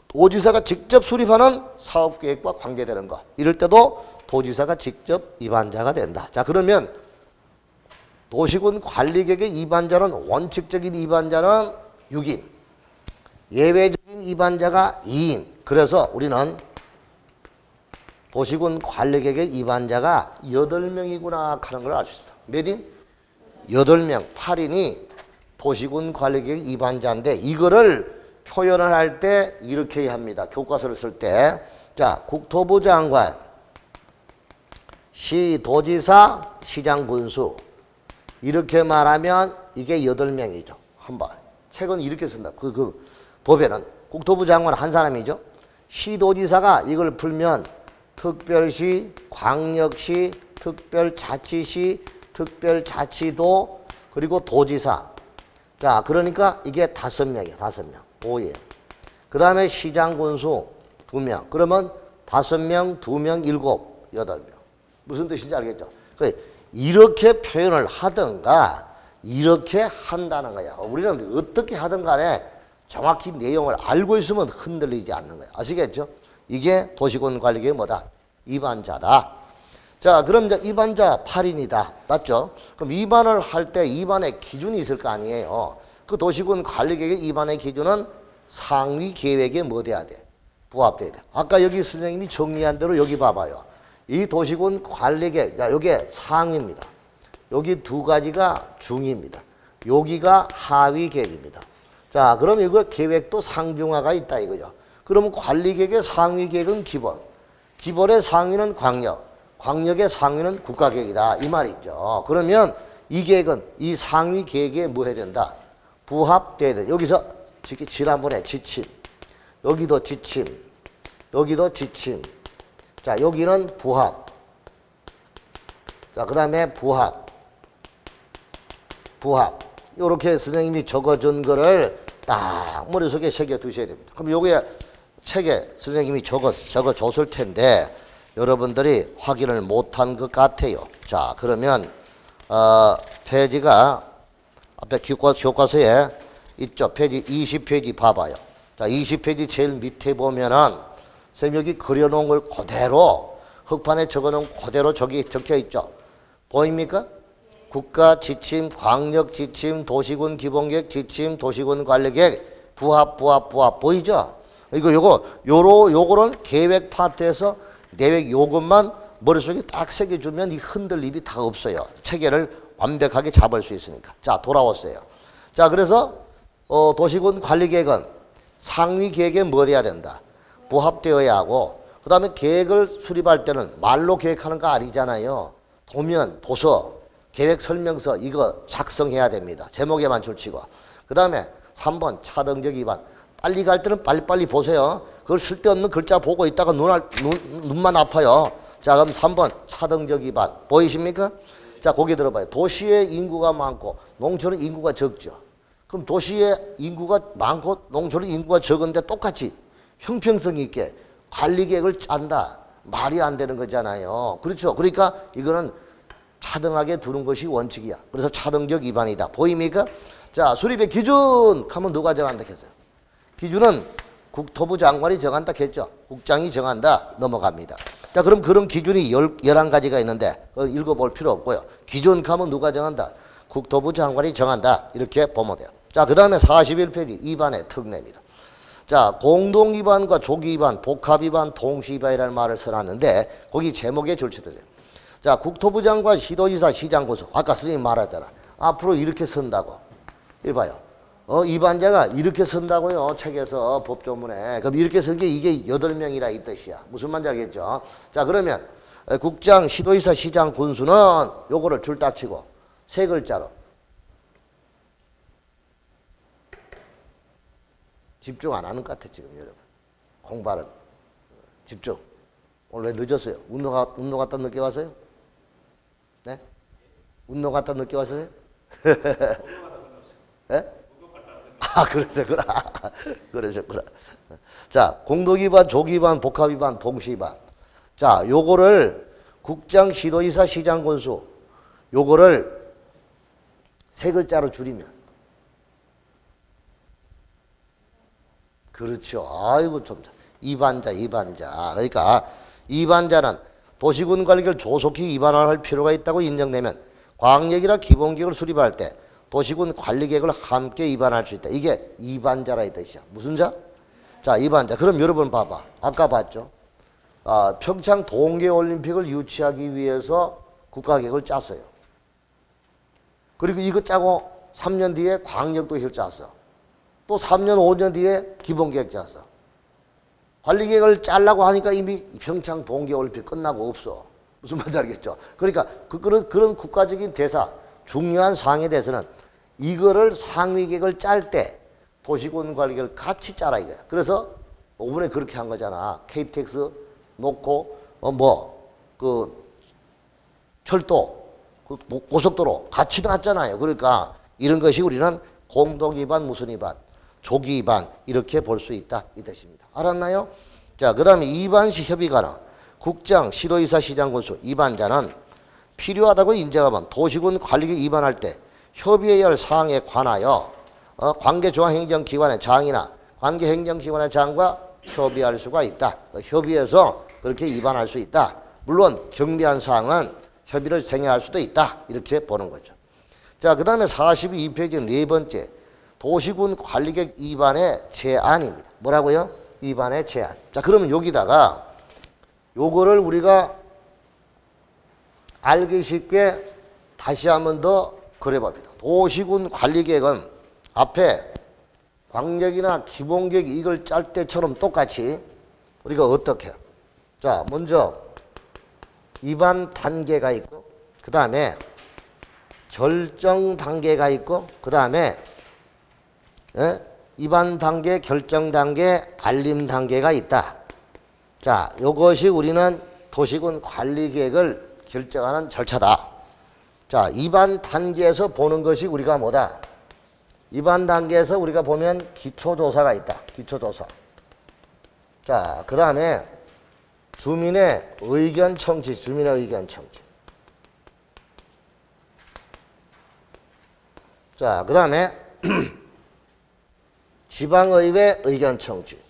도지사가 직접 수립하는 사업계획과 관계되는 것. 이럴 때도 도지사가 직접 위반자가 된다. 자, 그러면 도시군 관리계획의 위반자는 원칙적인 위반자는 6인, 예외적인 위반자가 2인. 그래서 우리는 도시군 관리계획의 위반자가 8명이구나 하는 걸 알 수 있다. 몇 인? 8명, 8인이 도시군 관리계획 위반자인데 이거를 표현을 할 때 이렇게 해야 합니다. 교과서를 쓸 때. 자, 국토부 장관, 시도지사, 시장군수 이렇게 말하면 이게 8명이죠. 한번. 책은 이렇게 쓴다. 법에는 국토부 장관 한 사람이죠. 시도지사가 이걸 풀면 특별시, 광역시, 특별자치시, 특별자치도 그리고 도지사. 자, 그러니까 이게 5명이야. 5명. 5예. 그 다음에 시장군수 2명. 그러면 5명, 2명, 7, 8명. 무슨 뜻인지 알겠죠? 이렇게 표현을 하든가 이렇게 한다는 거야. 우리는 어떻게 하든 간에 정확히 내용을 알고 있으면 흔들리지 않는 거야. 아시겠죠? 이게 도시군 관리계획 뭐다? 위반자다. 자, 그럼 이제 위반자 8인이다. 맞죠? 그럼 위반을 할 때 위반의 기준이 있을 거 아니에요. 그 도시군 관리계획 위반의 기준은 상위 계획에 뭐 돼야 돼? 부합돼야 돼. 아까 여기 선생님이 정리한 대로 여기 봐봐요. 이 도시군 관리계획, 자, 요게 상위입니다. 여기 2가지가 중위입니다. 여기가 하위 계획입니다. 자, 그럼 이거 계획도 상중하가 있다 이거죠. 그러면 관리계획의 상위 계획은 기본, 기본의 상위는 광역, 광역의 상위는 국가계획이다 이 말이죠. 그러면 이 계획은 이 상위 계획에 뭐 해야 된다? 부합돼야 돼. 여기서 지난번에 지침, 여기도 지침, 여기도 지침. 자, 여기는 부합. 자, 그 다음에 부합. 부합. 요렇게 선생님이 적어준 거를 딱 머릿속에 새겨 두셔야 됩니다. 그럼 요게 책에 선생님이 적어줬을 텐데 여러분들이 확인을 못한 것 같아요. 자, 그러면 페이지가 앞에 교과서에 있죠. 페이지 20페이지 봐봐요. 자, 20페이지 제일 밑에 보면은 선생님 여기 그려놓은 걸 그대로 흑판에 적어놓은 그대로 저기 적혀 있죠. 보입니까? 국가 지침, 광역 지침, 도시군 기본계획 지침, 도시군 관리계획 부합 보이죠? 요거는 계획 파트에서 내획 요것만 머릿속에 딱 새겨주면 이 흔들림이 다 없어요. 체계를 완벽하게 잡을 수 있으니까. 자, 돌아왔어요. 자, 그래서 도시군 관리계획은 상위 계획에 뭐 돼야 된다? 부합되어야 하고 그 다음에 계획을 수립할 때는 말로 계획하는 거 아니잖아요. 도면, 도서, 계획 설명서 이거 작성해야 됩니다. 제목에만 줄치고. 그 다음에 3번 차등적 위반. 빨리 갈 때는 빨리빨리 보세요. 그걸 쓸데없는 글자 보고 있다가 눈만 아파요. 자, 그럼 3번 차등적 위반. 보이십니까? 자, 거기 들어봐요. 도시에 인구가 많고 농촌은 인구가 적죠. 그럼 도시에 인구가 많고 농촌은 인구가 적은데 똑같이 형평성 있게 관리계획을 짠다. 말이 안 되는 거잖아요. 그렇죠? 그러니까 이거는 차등하게 두는 것이 원칙이야. 그래서 차등적 위반이다. 보입니까? 자, 수립의 기준 하면 누가 정한다 했어요? 기준은 국토부 장관이 정한다 했죠. 국장이 정한다. 넘어갑니다. 자, 그럼 그런 기준이 11가지가 있는데 읽어볼 필요 없고요. 기준 하면 누가 정한다? 국토부 장관이 정한다. 이렇게 보면 돼요. 자, 그 다음에 41페이지 위반의 특례입니다. 자, 공동위반과 조기위반, 복합위반, 동시위반이라는 말을 써놨는데 거기 제목에 줄쳐드려요. 자, 국토부 장관, 시도지사, 시장군수. 아까 선생님 말했잖아. 앞으로 이렇게 쓴다고. 이봐요. 위반자가 이렇게 쓴다고요. 책에서 법조문에. 그럼 이렇게 쓴 게 이게 8명이라 이 뜻이야. 무슨 말인지 알겠죠? 자, 그러면 국장, 시도지사, 시장군수는 요거를 둘 다 치고 3글자로. 집중 안 하는 것 같아 지금 여러분. 공부하는 집중. 오늘 왜 늦었어요? 운동 갔다 늦게 왔어요? 네? 운동 갔다 늦게 왔어요? 네? 아, 그러셨구나. 그러셨구나. 자, 공동위반, 조기위반, 복합위반, 동시위반. 자, 요거를 국장, 시도지사, 시장군수 요거를 3글자로 줄이면 그렇죠. 아이고 좀 위반자. 그러니까 위반자는 도시군 관리계획을 조속히 위반할 필요가 있다고 인정되면 광역이나 기본계획을 수립할 때 도시군 관리계획을 함께 위반할 수 있다. 이게 위반자라 이 뜻이야. 무슨 자? 자, 위반자. 그럼 여러분 봐봐. 아까 봤죠? 평창 동계올림픽을 유치하기 위해서 국가계획을 짰어요. 그리고 이거 짜고 3년 뒤에 광역도시를 짰어. 또 3년, 5년 뒤에 기본계획 짰어. 관리계획을 짜려고 하니까 이미 평창 동계올림픽 끝나고 없어. 무슨 말인지 알겠죠? 그러니까 그런 국가적인 대사, 중요한 사항에 대해서는 이거를 상위계획을 짤 때 도시군 관리계획을 같이 짜라 이거야. 그래서 이번에 그렇게 한 거잖아. KTX 놓고 철도, 고속도로 같이 놨잖아요. 그러니까 이런 것이 우리는 공동 위반, 무슨 위반, 조기 위반 이렇게 볼 수 있다 이 뜻입니다. 알았나요? 자, 그 다음에 위반시 협의가는 국장, 시도의사, 시장, 군수 위반자는 필요하다고 인정하면 도시군 관리계획 위반할 때 협의해야 할 사항에 관하여 관계중앙행정기관의 장이나 관계행정기관의 장과 협의할 수가 있다. 협의해서 그렇게 위반할 수 있다. 물론 경미한 사항은 협의를 생략할 수도 있다. 이렇게 보는 거죠. 자, 그 다음에 42페이지 네 번째 도시군 관리계획 위반의 제한입니다. 뭐라고요? 위반의 제한. 자, 그러면 여기다가 요거를 우리가 알기 쉽게 다시 한 번 더 그려봅니다. 도시군 관리계획은 앞에 광역이나 기본계획 이걸 짤 때처럼 똑같이 우리가 어떻게 해요? 자, 먼저 위반 단계가 있고 그 다음에 결정 단계가 있고 그 다음에 위반 단계, 결정 단계, 알림 단계가 있다. 자, 이것이 우리는 도시군 관리계획을 결정하는 절차다. 자, 위반 단계에서 보는 것이 우리가 뭐다? 위반 단계에서 우리가 보면 기초조사가 있다. 기초조사. 자, 그 다음에 주민의 의견 청취, 주민의 의견 청취. 자, 그 다음에 지방의회 의견 청취.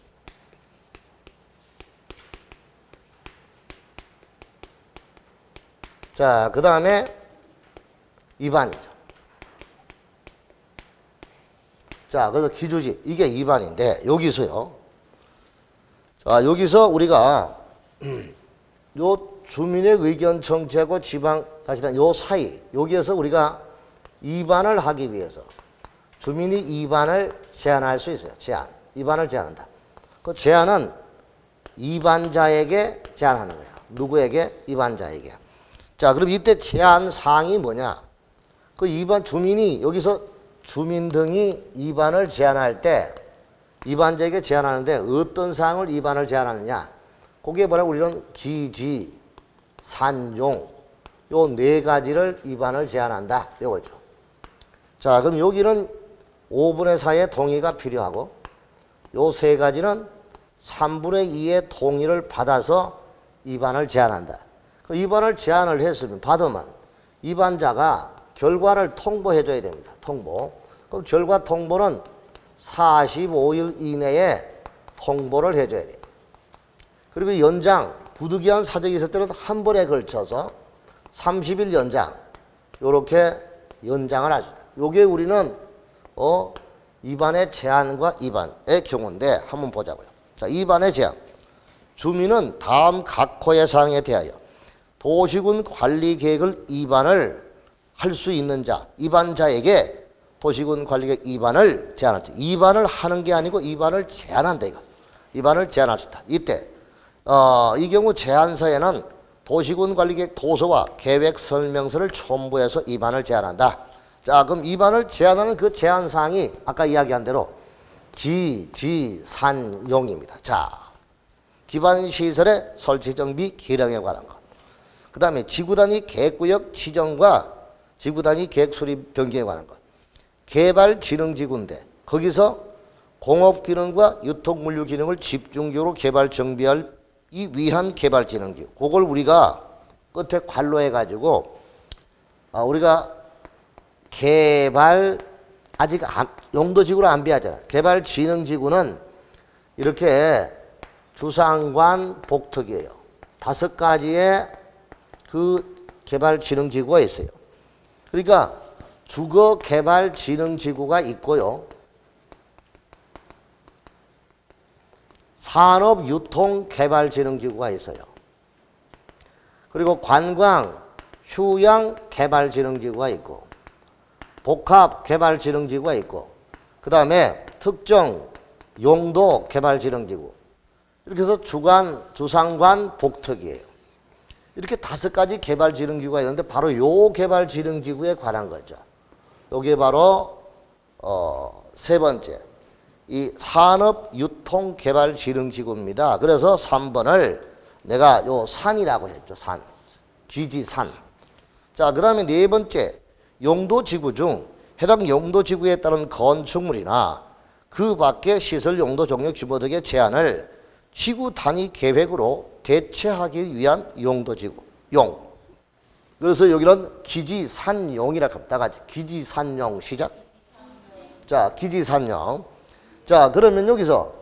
자, 그 다음에 위반이죠. 자, 그래서 기주지 이게 위반인데 여기서요. 자, 여기서 우리가 요 주민의 의견 청취하고 지방 다시는 요 사이 여기에서 우리가 위반을 하기 위해서 주민이 위반을 제한할 수 있어요. 제한. 위반을 제한한다. 그 제한은 위반자에게 제한하는 거예요. 누구에게? 위반자에게. 자, 그럼 이때 제한 사항이 뭐냐? 그 위반 주민이 여기서 주민 등이 위반을 제한할 때 위반자에게 제한하는데 어떤 사항을 위반을 제한하느냐? 그게 뭐라고 우리는 기지, 산용 요 네 가지를 위반을 제한한다. 이거죠. 자, 그럼 여기는 5분의 4의 동의가 필요하고 요 세 가지는 3분의 2의 동의를 받아서 위반을 제한한다. 그 위반을 제한을 했으면 받으면 위반자가 결과를 통보해 줘야 됩니다. 통보. 그럼 결과 통보는 45일 이내에 통보를 해 줘야 돼요. 그리고 연장, 부득이한 사정이 있을 때는 한 번에 걸쳐서 30일 연장, 요렇게 연장을 하죠. 요게 우리는 위반의 제한과 위반의 경우인데 한번 보자고요. 자, 위반의 제한. 주민은 다음 각 호의 사항에 대하여 도시군 관리 계획을 위반을 할 수 있는 자, 위반자에게 도시군 관리계획 위반을 제한할 수 있다. 위반을 하는 게 아니고 위반을 제한한다 이거. 위반을 제한할 수 있다. 이때 이 경우 제한서에는 도시군 관리계획 도서와 계획 설명서를 첨부해서 위반을 제한한다. 자, 그럼 위반을 제한하는 그 제한 사항이 아까 이야기한 대로 기, 지, 산, 용입니다. 자, 기반 시설의 설치 정비 기량에 관한 것. 그 다음에 지구단위 계획구역 지정과 지구단위 계획 수립 변경에 관한 것. 개발진흥지구인데 거기서 공업기능과 유통물류 기능을 집중적으로 개발 정비할 이 위한 개발진흥지구. 그걸 우리가 끝에 관로해 가지고 우리가 개발 아직 용도지구로 안 비하잖아. 개발진흥지구는 이렇게 주상관 복특이에요. 5가지의 그 개발진흥지구가 있어요. 그러니까 주거개발진흥지구가 있고요. 산업유통개발진흥지구가 있어요. 그리고 관광, 휴양개발진흥지구가 있고 복합개발지능지구가 있고 그 다음에 특정 용도 개발지능지구 이렇게 해서 주관, 주상관, 복특이에요. 이렇게 5가지 개발지능지구가 있는데 바로 요 개발지능지구에 관한 거죠. 요게 바로 세 번째 이 산업유통개발지능지구입니다. 그래서 3번을 내가 요 산이라고 했죠. 산. 기지산. 자, 그 다음에 네 번째 용도지구 중 해당 용도지구에 따른 건축물이나 그 밖의 시설 용도 종류 규모 등의 제한을 지구 단위 계획으로 대체하기 위한 용도지구. 용. 그래서 여기는 기지산용이라 갖다가 기지산용 시작. 자, 기지산용. 자, 그러면 여기서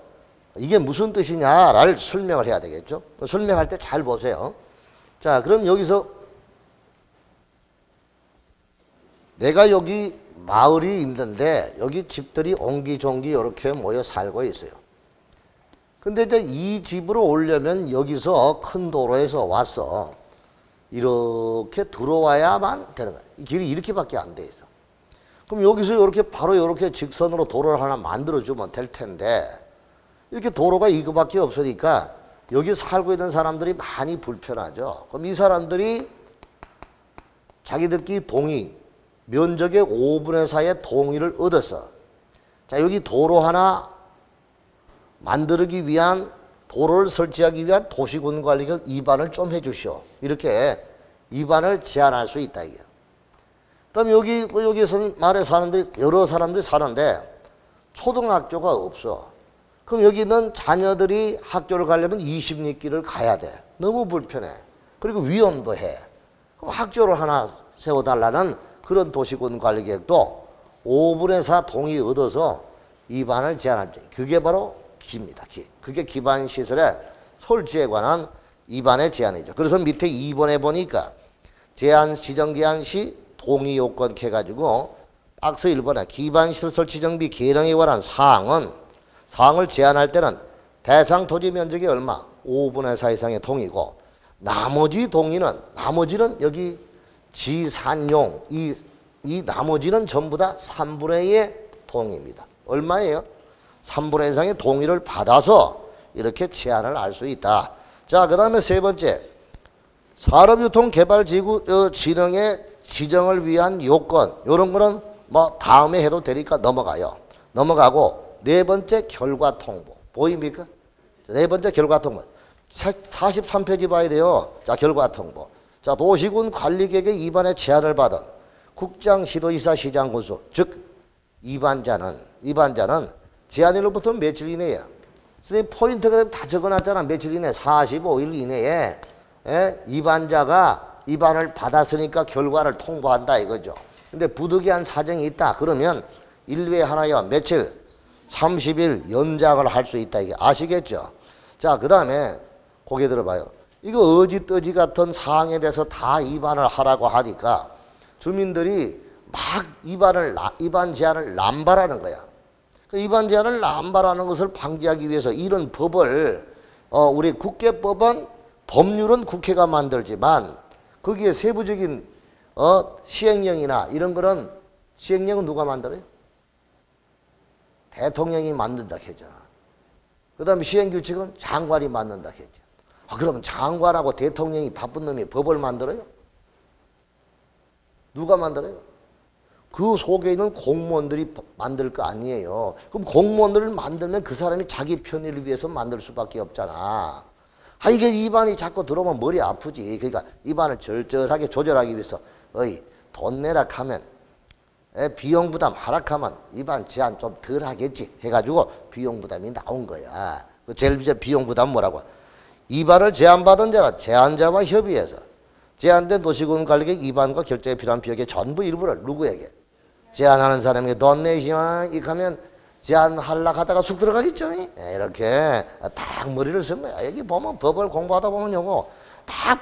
이게 무슨 뜻이냐를 설명을 해야 되겠죠. 설명할 때 잘 보세요. 자, 그럼 여기서 내가 여기 마을이 있는데 여기 집들이 옹기종기 이렇게 모여 살고 있어요. 근데 이제 이 집으로 오려면 여기서 큰 도로에서 와서 이렇게 들어와야만 되는 거야. 이 길이 이렇게밖에 안 돼 있어. 그럼 여기서 이렇게 바로 이렇게 직선으로 도로를 하나 만들어주면 될 텐데 이렇게 도로가 이거밖에 없으니까 여기 살고 있는 사람들이 많이 불편하죠. 그럼 이 사람들이 자기들끼리 동의, 면적의 5분의 4의 동의를 얻어서 자, 여기 도로 하나 만들기 위한 도로를 설치하기 위한 도시군관리局입안을 좀 해주시오. 이렇게 입안을 제안할 수 있다 이게. 그다음 여기서 말에 사는데 여러 사람들이 사는데 초등학교가 없어. 그럼 여기 있는 자녀들이 학교를 가려면 20리길을 가야 돼. 너무 불편해. 그리고 위험도 해. 그럼 학교를 하나 세워달라는 그런 도시군관리계획도 5분의 4 동의 얻어서 입안을 제안할 때 그게 바로 기입니다. 기. 그게 기반시설의 설치에 관한 입안의 제안이죠. 그래서 밑에 2번에 보니까 제안 지정 제한 시 동의 요건 해가지고 박스 1번에 기반시설 설치 정비 계량에 관한 사항을 제안할 때는 대상 토지 면적이 얼마? 5분의 4 이상의 동의고 나머지는 여기 지산용 이 나머지는 전부 다 3분의 2의 동의입니다. 얼마예요? 3분의 2 이상의 동의를 받아서 이렇게 제한을 할 수 있다. 자, 그 다음에 세 번째 산업유통개발지구 진흥의 지정을 위한 요건 이런 거는 뭐 다음에 해도 되니까 넘어가고 네 번째 결과 통보 보입니까? 네 번째 결과 통보 책 43페이지 봐야 돼요. 자, 결과 통보. 자, 도시군 관리계획의 입안에 제안을 받은 국장, 시도지사, 시장, 군수 즉 입안자는 제안일로부터 며칠 이내에 선생님 포인트가 다 적어놨잖아. 며칠 이내 45일 이내에 입안자가 입안을 받았으니까 결과를 통보한다 이거죠. 근데 부득이한 사정이 있다 그러면 1회에 하나여 며칠 30일 연장을 할 수 있다 이게 아시겠죠? 자, 그 다음에 고개 들어봐요. 이거 어지떠지 같은 사항에 대해서 다 입안을 하라고 하니까 주민들이 막 입안 제한을 남발하는 거야. 그 입안 제한을 남발하는 것을 방지하기 위해서 이런 법을 우리 국계법은 법률은 국회가 만들지만 거기에 세부적인 시행령이나 이런 거는 시행령은 누가 만들어요? 대통령이 만든다 했잖아. 그 다음에 시행규칙은 장관이 만든다 했죠. 그러면 장관하고 대통령이 바쁜 놈이 법을 만들어요? 누가 만들어요? 그 속에 있는 공무원들이 만들 거 아니에요. 그럼 공무원들을 만들면 그 사람이 자기 편의를 위해서 만들 수밖에 없잖아. 이게 입안이 자꾸 들어오면 머리 아프지. 그러니까 입안을 절절하게 조절하기 위해서 돈 내라 하면 비용 부담 하락하면 입안 제한 좀 덜 하겠지 해가지고 비용 부담이 나온 거야. 제일 비용 부담 뭐라고? 입안을 제안받은 자는 제안자와 협의해서 제안된 도시군 관리계획 입안과 결정에 필요한 비용의 전부 일부를 누구에게? 제안하는 사람에게 돈 내시면 이하면 제안하려고 하다가 쑥 들어가겠죠. 이렇게 딱 머리를 쓴 거야. 여기 보면 법을 공부하다 보면 요거 다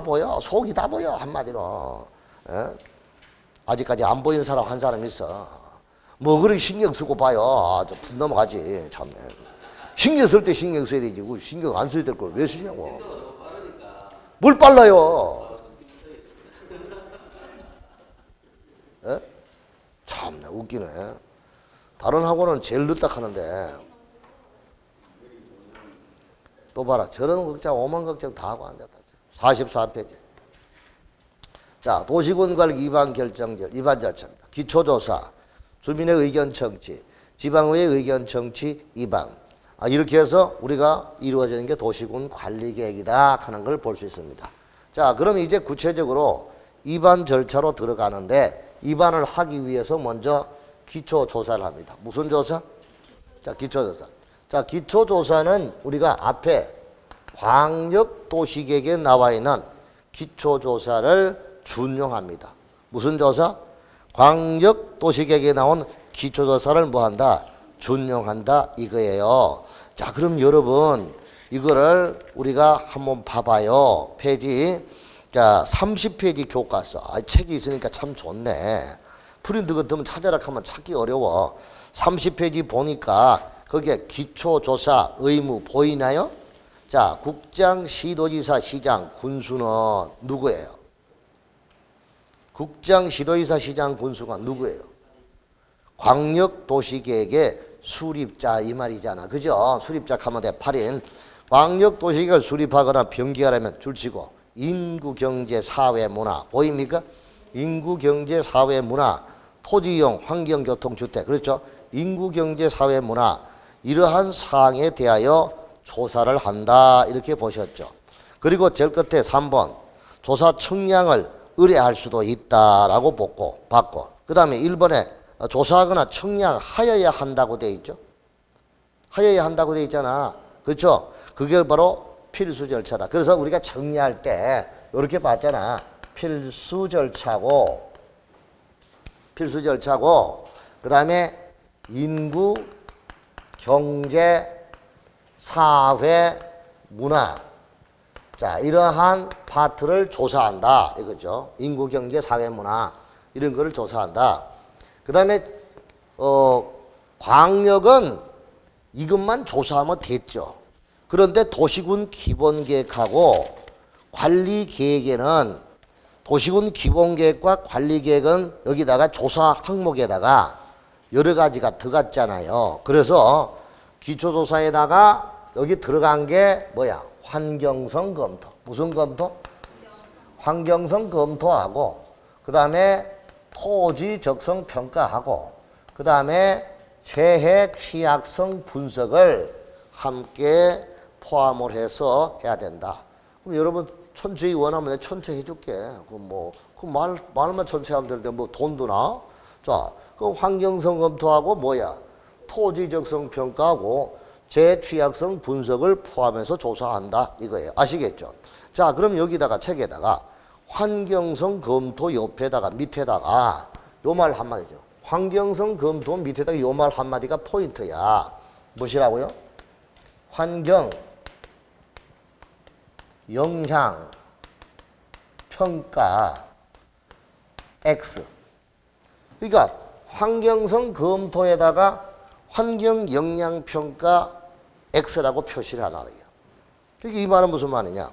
보여. 속이 다 보여 한마디로. 아직까지 안 보이는 사람 한 사람 있어. 뭐 그렇게 신경 쓰고 봐요. 좀 넘어가지. 참. 신경 쓸 때 신경 써야 되지. 신경 안 써야 될 걸 왜 쓰냐고. 뭘 빨라요. 웃기네. 다른 학원은 제일 늦다 하는데 또 봐라. 저런 걱정, 오만 걱정 다 하고 앉았다. 44페이지. 자, 도시군관리 위반 결정절, 위반 절차입니다. 기초조사, 주민의 의견 청취, 지방의회 의견 청취 위반. 이렇게 해서 우리가 이루어지는 게 도시군 관리 계획이다 하는 걸 볼 수 있습니다. 자, 그럼 이제 구체적으로 위반 절차로 들어가는데 위반을 하기 위해서 먼저 기초조사를 합니다. 무슨 조사? 자, 기초조사. 자, 기초조사는 우리가 앞에 광역도시계획에 나와 있는 기초조사를 준용합니다. 무슨 조사? 광역도시계획에 나온 기초조사를 뭐한다? 준용한다 이거예요. 자, 그럼 여러분 이거를 우리가 한번 봐봐요. 페이지 자 30페이지 교과서. 책이 있으니까 참 좋네. 프린트 같으면 찾아라 하면 찾기 어려워. 30페이지 보니까 거기에 기초조사 의무 보이나요? 자, 국장, 시도지사, 시장, 군수는 누구예요? 국장, 시도지사, 시장, 군수가 누구예요? 광역도시계획의 수립자 이 말이잖아. 그죠? 수립자 하면 돼. 8인. 광역도시계획을 수립하거나 변경하려면 줄치고 인구, 경제, 사회, 문화 보입니까? 인구, 경제, 사회, 문화, 토지이용, 환경, 교통, 주택. 그렇죠? 인구, 경제, 사회, 문화 이러한 사항에 대하여 조사를 한다 이렇게 보셨죠. 그리고 제일 끝에 3번 조사 청량을 의뢰할 수도 있다라고 받고 그 다음에 1번에 조사하거나 청량하여야 한다고 돼 있죠. 하여야 한다고 돼 있잖아. 그렇죠? 그게 바로 필수 절차다. 그래서 우리가 정리할 때 이렇게 봤잖아. 필수 절차고 그 다음에 인구, 경제, 사회, 문화. 자, 이러한 파트를 조사한다 이거죠. 인구, 경제, 사회, 문화 이런 거를 조사한다. 그 다음에 광역은 이것만 조사하면 됐죠. 그런데 도시군 기본계획하고 관리계획에는 도시군 기본계획과 관리계획은 여기다가 조사 항목에다가 여러 가지가 들어갔잖아요. 그래서 기초조사에다가 여기 들어간 게 뭐야? 환경성 검토. 무슨 검토? 환경성 검토하고 그 다음에 토지 적성 평가하고 그 다음에 재해 취약성 분석을 함께 포함을 해서 해야 된다. 그럼 여러분 천천히 원하면 내가 천천히 해줄게. 말만 천천히 하면 되는데 뭐 돈 드나? 자, 그 환경성 검토하고 뭐야? 토지 적성 평가하고 재해 취약성 분석을 포함해서 조사한다 이거예요. 아시겠죠? 자, 그럼 여기다가 책에다가 환경성 검토 옆에다가 밑에다가 요 말 한마디죠. 환경성 검토 밑에다가 요 말 한마디가 포인트야. 무엇이라고요? 환경 영향 평가 X. 그러니까 환경성 검토에다가 환경 영향 평가 X라고 표시를 하나요. 그러니까 이 말은 무슨 말이냐?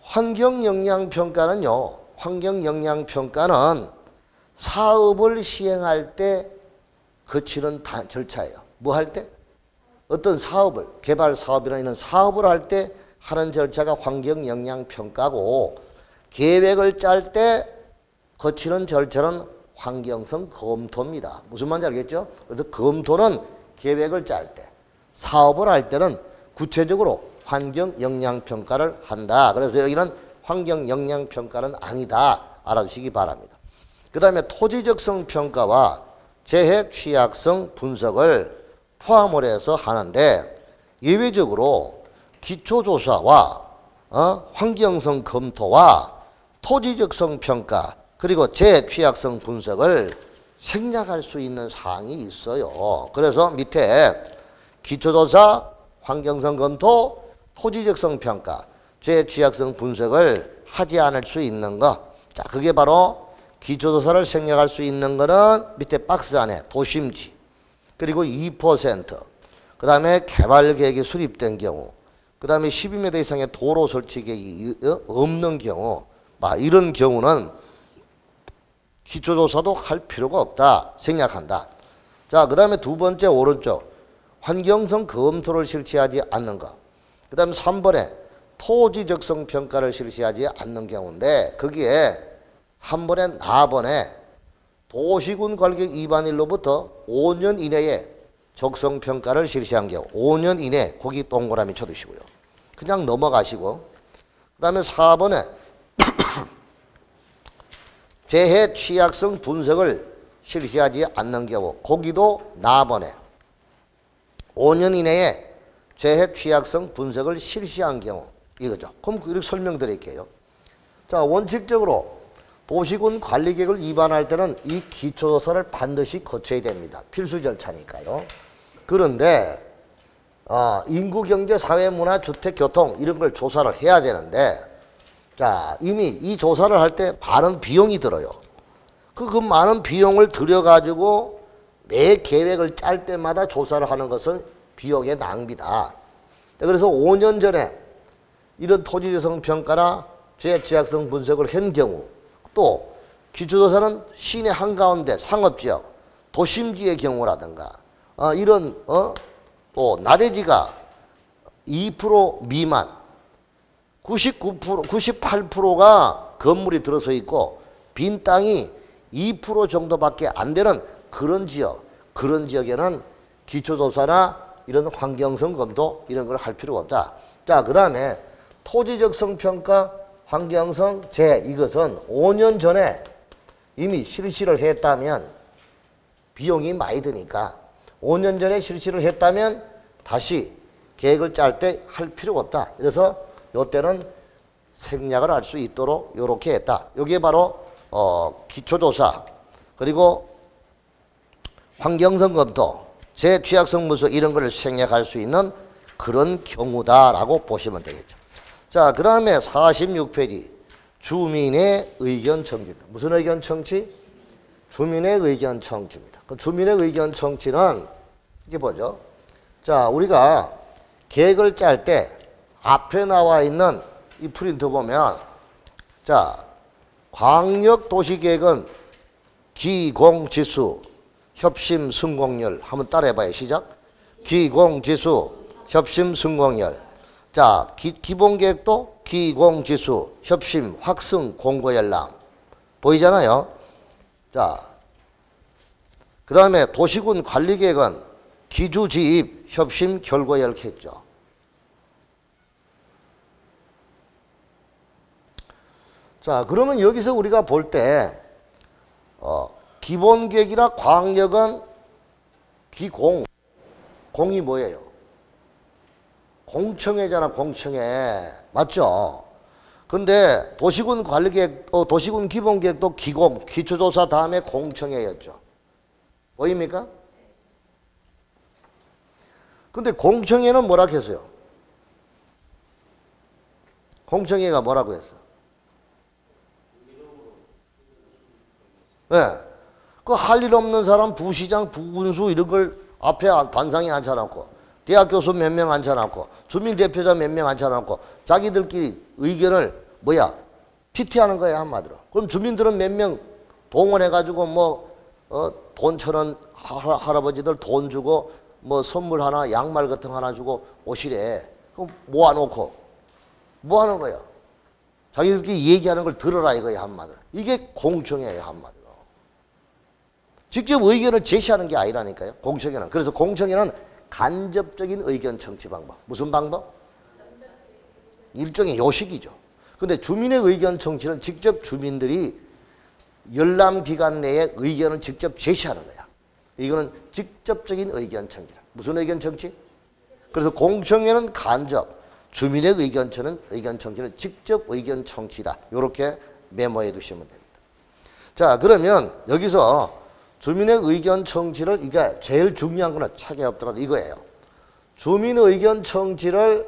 환경 영향 평가는요. 환경 영향 평가는 사업을 시행할 때 거치는 절차예요. 뭐 할 때? 어떤 사업을 개발 사업이나 이런 사업을 할 때 하는 절차가 환경 영향 평가고 계획을 짤 때 거치는 절차는 환경성 검토입니다. 무슨 말인지 알겠죠? 그래서 검토는 계획을 짤 때, 사업을 할 때는 구체적으로 환경 영향 평가를 한다. 그래서 여기는 환경 영향 평가는 아니다. 알아두시기 바랍니다. 그 다음에 토지적성 평가와 재해 취약성 분석을 포함을 해서 하는데 예외적으로 기초조사와 환경성 검토와 토지적성 평가 그리고 재해 취약성 분석을 생략할 수 있는 사항이 있어요. 그래서 밑에 기초조사, 환경성 검토, 토지적성 평가, 재해 취약성 분석을 하지 않을 수 있는 거. 자, 그게 바로 기초조사를 생략할 수 있는 거는 밑에 박스 안에 도심지, 그리고 2%, 그 다음에 개발계획이 수립된 경우, 그 다음에 12m 이상의 도로 설치 계획이 없는 경우, 이런 경우는 기초조사도 할 필요가 없다 생략한다. 자, 그 다음에 두 번째 오른쪽 환경성 검토를 실시하지 않는 것. 그 다음에 3번에 토지 적성 평가를 실시하지 않는 경우인데 거기에 3번에 4번에 도시군 관리계획 위반일로부터 5년 이내에 적성 평가를 실시한 경우 5년 이내 거기 동그라미 쳐두시고요. 그냥 넘어가시고 그 다음에 4번에 재해 취약성 분석을 실시하지 않는 경우 거기도 4번에 5년 이내에 재해 취약성 분석을 실시한 경우 이거죠. 그럼 이렇게 설명드릴게요. 자, 원칙적으로 도시군 관리계획을 위반할 때는 이 기초조사를 반드시 거쳐야 됩니다. 필수 절차니까요. 그런데 인구, 경제, 사회, 문화, 주택, 교통 이런 걸 조사를 해야 되는데 자, 이미 이 조사를 할 때 많은 비용이 들어요. 그 많은 비용을 들여가지고 매 계획을 짤 때마다 조사를 하는 것은 비용의 낭비다. 그래서 5년 전에 이런 토지재성 평가나 재해 취약성 분석을 한 경우 또 기초조사는 시내 한가운데 상업지역, 도심지의 경우라든가 이런 또 나대지가 2% 미만 99%, 98%가 건물이 들어서 있고 빈 땅이 2% 정도밖에 안 되는 그런 지역에는 기초조사나 이런 환경성 검토 이런 걸 할 필요가 없다. 자, 그 다음에 토지적성 평가, 환경성, 재해 이것은 5년 전에 이미 실시를 했다면 비용이 많이 드니까 5년 전에 실시를 했다면 다시 계획을 짤 때 할 필요가 없다. 그래서 이때는 생략을 할 수 있도록 이렇게 했다. 이게 바로 기초조사 그리고 환경성 검토, 재해 취약성 분석 이런 걸 생략할 수 있는 그런 경우다라고 보시면 되겠죠. 자, 그 다음에 46페이지 주민의 의견 청취입니다. 무슨 의견 청취? 주민의 의견 청취입니다. 그 주민의 의견 청취는 이게 뭐죠? 자, 우리가 계획을 짤 때 앞에 나와 있는 이 프린트 보면 자, 광역도시계획은 기공지수, 협심, 성공률 한번 따라해봐요. 시작. 기공지수, 협심, 성공률. 자, 기본계획도 기공지수, 협심, 확승, 공고열람. 보이잖아요. 자, 그 다음에 도시군 관리계획은 기주지입, 협심, 결과 이렇게 했죠. 자, 그러면 여기서 우리가 볼 때 기본계획이나 광역은 기공, 공이 뭐예요? 공청회잖아, 공청회. 맞죠? 근데 도시군 관리계획, 도시군 기본계획도 기공, 기초조사 다음에 공청회였죠. 보입니까? 근데 공청회는 뭐라고 했어요? 공청회가 뭐라고 했어? 네. 그 할 일 없는 사람 부시장, 부군수 이런 걸 앞에 단상에 앉혀놓고 대학 교수 몇 명 앉혀놓고 주민대표자 몇 명 앉혀놓고 자기들끼리 의견을 PT하는 거야 한마디로. 그럼 주민들은 몇 명 동원해가지고 돈 1,000원 할아버지들 돈 주고 선물 하나 양말 같은 거 하나 주고 오시래. 그럼 모아놓고 뭐 하는 거야? 자기들끼리 얘기하는 걸 들어라 이거야 한마디로. 이게 공청회예요 한마디로. 직접 의견을 제시하는 게 아니라니까요. 공청회는. 그래서 공청회는 간접적인 의견 청취 방법. 무슨 방법? 일종의 요식이죠. 근데 주민의 의견 청취는 직접 주민들이 열람기간 내에 의견을 직접 제시하는 거야. 이거는 직접적인 의견 청취. 무슨 의견 청취? 그래서 공청회는 간접, 주민의 의견 청취는 직접 의견 청취다. 이렇게 메모해 두시면 됩니다. 자, 그러면 여기서 주민의 의견 청취를 이게 제일 중요한 거는 책에 없더라도 이거예요. 주민의 의견 청취를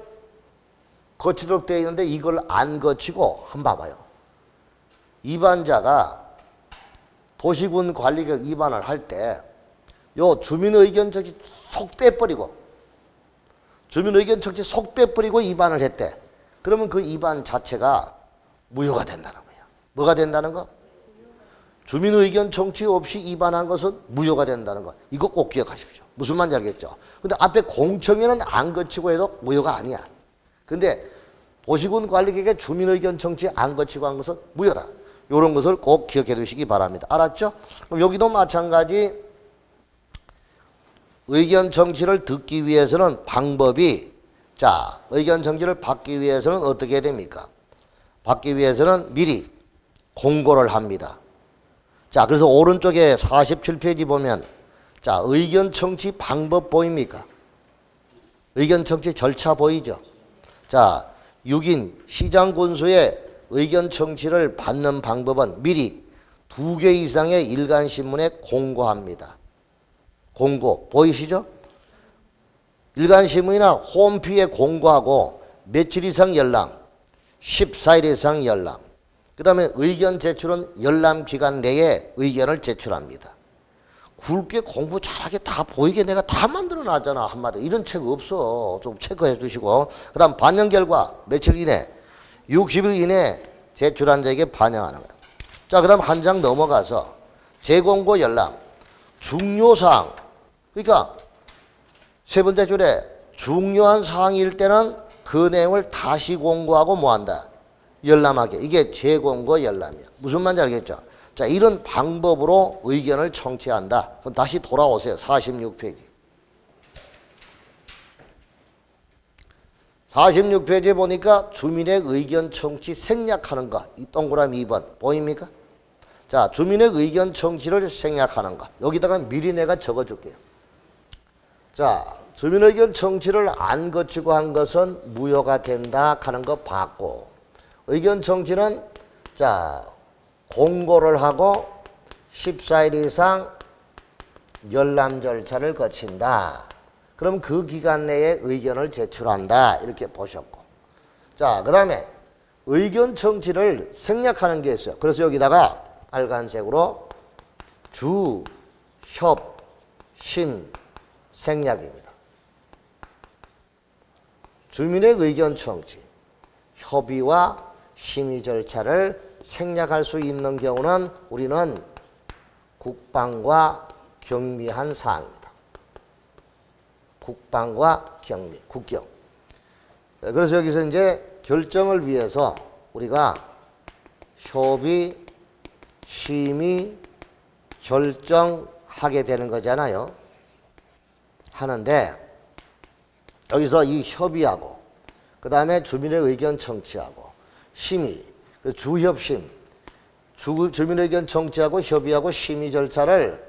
거치도록 되어 있는데 이걸 안 거치고 한번 봐봐요. 위반자가 도시군 관리계획 위반을 할 때 요 주민의 의견 청취 속 빼버리고 주민의 의견 청취 속 빼버리고 위반을 했대. 그러면 그 위반 자체가 무효가 된다는 거예요. 뭐가 된다는 거? 주민 의견 청취 없이 위반한 것은 무효가 된다는 것. 이거 꼭 기억하십시오. 무슨 말인지 알겠죠? 근데 앞에 공청회는 안 거치고 해도 무효가 아니야. 근데 도시군 관리계획에 주민 의견 청취 안 거치고 한 것은 무효다. 이런 것을 꼭 기억해 두시기 바랍니다. 알았죠? 그럼 여기도 마찬가지 의견 청취를 듣기 위해서는 방법이, 자, 의견 청취를 받기 위해서는 어떻게 해야 됩니까? 받기 위해서는 미리 공고를 합니다. 자, 그래서 오른쪽에 47페이지 보면, 자, 의견 청취 방법 보입니까? 의견 청취 절차 보이죠? 자, 6인 시장 군수의 의견 청취를 받는 방법은 미리 2개 이상의 일간신문에 공고합니다. 공고 보이시죠? 일간신문이나 홈피에 공고하고 며칠 이상 열람, 14일 이상 열람. 그 다음에 의견 제출은 열람 기간 내에 의견을 제출합니다. 굵게 공부 잘하게 다 보이게 내가 다 만들어 놨잖아. 한마디 이런 책 없어. 좀 체크해 주시고. 그 다음 반영 결과 며칠 이내 60일 이내 제출한 자에게 반영하는 거예요. 자, 그 다음 한 장 넘어가서 재공고 열람 중요사항. 그러니까 세 번째 줄에 중요한 사항일 때는 그 내용을 다시 공고하고 뭐한다? 열람하게. 이게 재공고 열람이야. 무슨 말인지 알겠죠? 자, 이런 방법으로 의견을 청취한다. 그럼 다시 돌아오세요. 46페이지. 46페이지에 보니까 주민의 의견 청취 생략하는 거. 이 동그라미 2번 보입니까? 자, 주민의 의견 청취를 생략하는 거. 여기다가 미리 내가 적어줄게요. 자, 주민 의견 청취를 안 거치고 한 것은 무효가 된다 하는 거 봤고, 의견 청취는 자 공고를 하고 14일 이상 열람 절차를 거친다. 그럼 그 기간 내에 의견을 제출한다. 이렇게 보셨고, 자, 그 다음에 의견 청취를 생략하는 게 있어요. 그래서 여기다가 빨간색으로 주, 협, 심 생략입니다. 주민의 의견 청취, 협의와 심의 절차를 생략할 수 있는 경우는 우리는 국방과 경미한 사항입니다. 국방과 경미, 국경. 그래서 여기서 이제 결정을 위해서 우리가 협의, 심의, 결정하게 되는 거잖아요. 하는데 여기서 이 협의하고 그 다음에 주민의 의견 청취하고 심의, 주협심, 주민의 의견 청취하고 협의하고 심의 절차를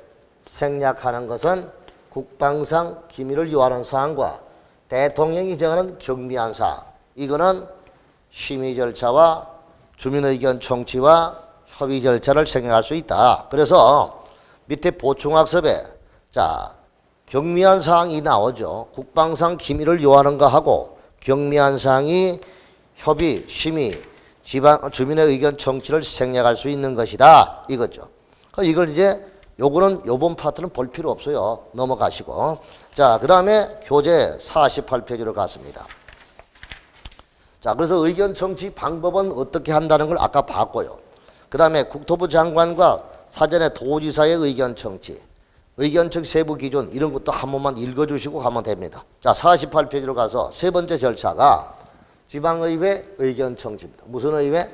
생략하는 것은 국방상 기밀을 요하는 사항과 대통령이 정하는 경미한 사항, 이거는 심의 절차와 주민 의견 청취와 협의 절차를 생략할 수 있다. 그래서 밑에 보충학습에 자 경미한 사항이 나오죠. 국방상 기밀을 요하는 거 하고 경미한 사항이 협의, 심의, 주민의 의견 청취를 생략할 수 있는 것이다. 이거죠. 이걸 이제 요거는 요번 파트는 볼 필요 없어요. 넘어가시고. 자, 그 다음에 교재 48페이지로 갔습니다. 자, 그래서 의견 청취 방법은 어떻게 한다는 걸 아까 봤고요. 그 다음에 국토부 장관과 사전에 도지사의 의견 청취, 의견 청취 세부 기준 이런 것도 한 번만 읽어주시고 가면 됩니다. 자, 48페이지로 가서 세 번째 절차가 지방의회 의견 청취입니다. 무슨 의회?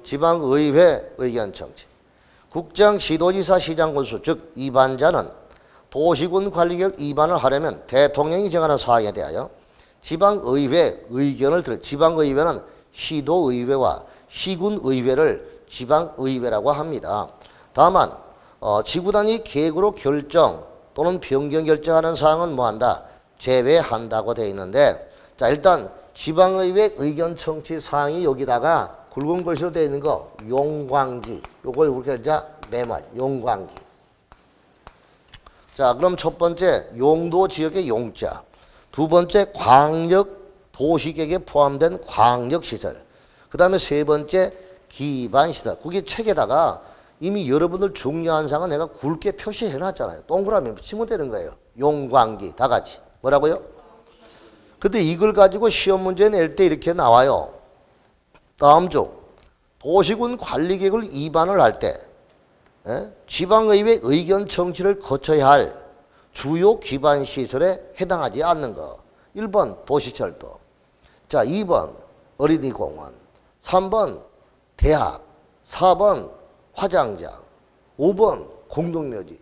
지방의회 의견 청취. 국장, 시도지사, 시장군수 즉 위반자는 도시군 관리계획 위반을 하려면 대통령이 정하는 사항에 대하여 지방의회 의견을 지방의회는 시도의회와 시군의회를 지방의회라고 합니다. 다만 지구단위 계획으로 결정 또는 변경 결정하는 사항은 뭐한다? 제외한다고 되어 있는데, 자, 일단 지방의회 의견 청취 사항이 여기다가 굵은 글씨로 되어 있는 거 용광기, 요걸 우리가 이제 메모, 용광기. 자, 그럼 첫 번째 용도 지역의 용자, 두 번째 광역 도시계획에 포함된 광역시설, 그 다음에 세 번째 기반시설. 그게 책에다가 이미 여러분들 중요한 사항은 내가 굵게 표시해 놨잖아요. 동그라미 치면 되는 거예요. 용광기 다 같이. 뭐라고요? 근데 이걸 가지고 시험 문제 낼 때 이렇게 나와요. 다음 중 도시군 관리계획을 위반을 할 때 지방의회 의견 청취를 거쳐야 할 주요 기반 시설에 해당하지 않는 거. 1번 도시철도. 자, 2번 어린이공원. 3번 대학. 4번 화장장. 5번 공동묘지.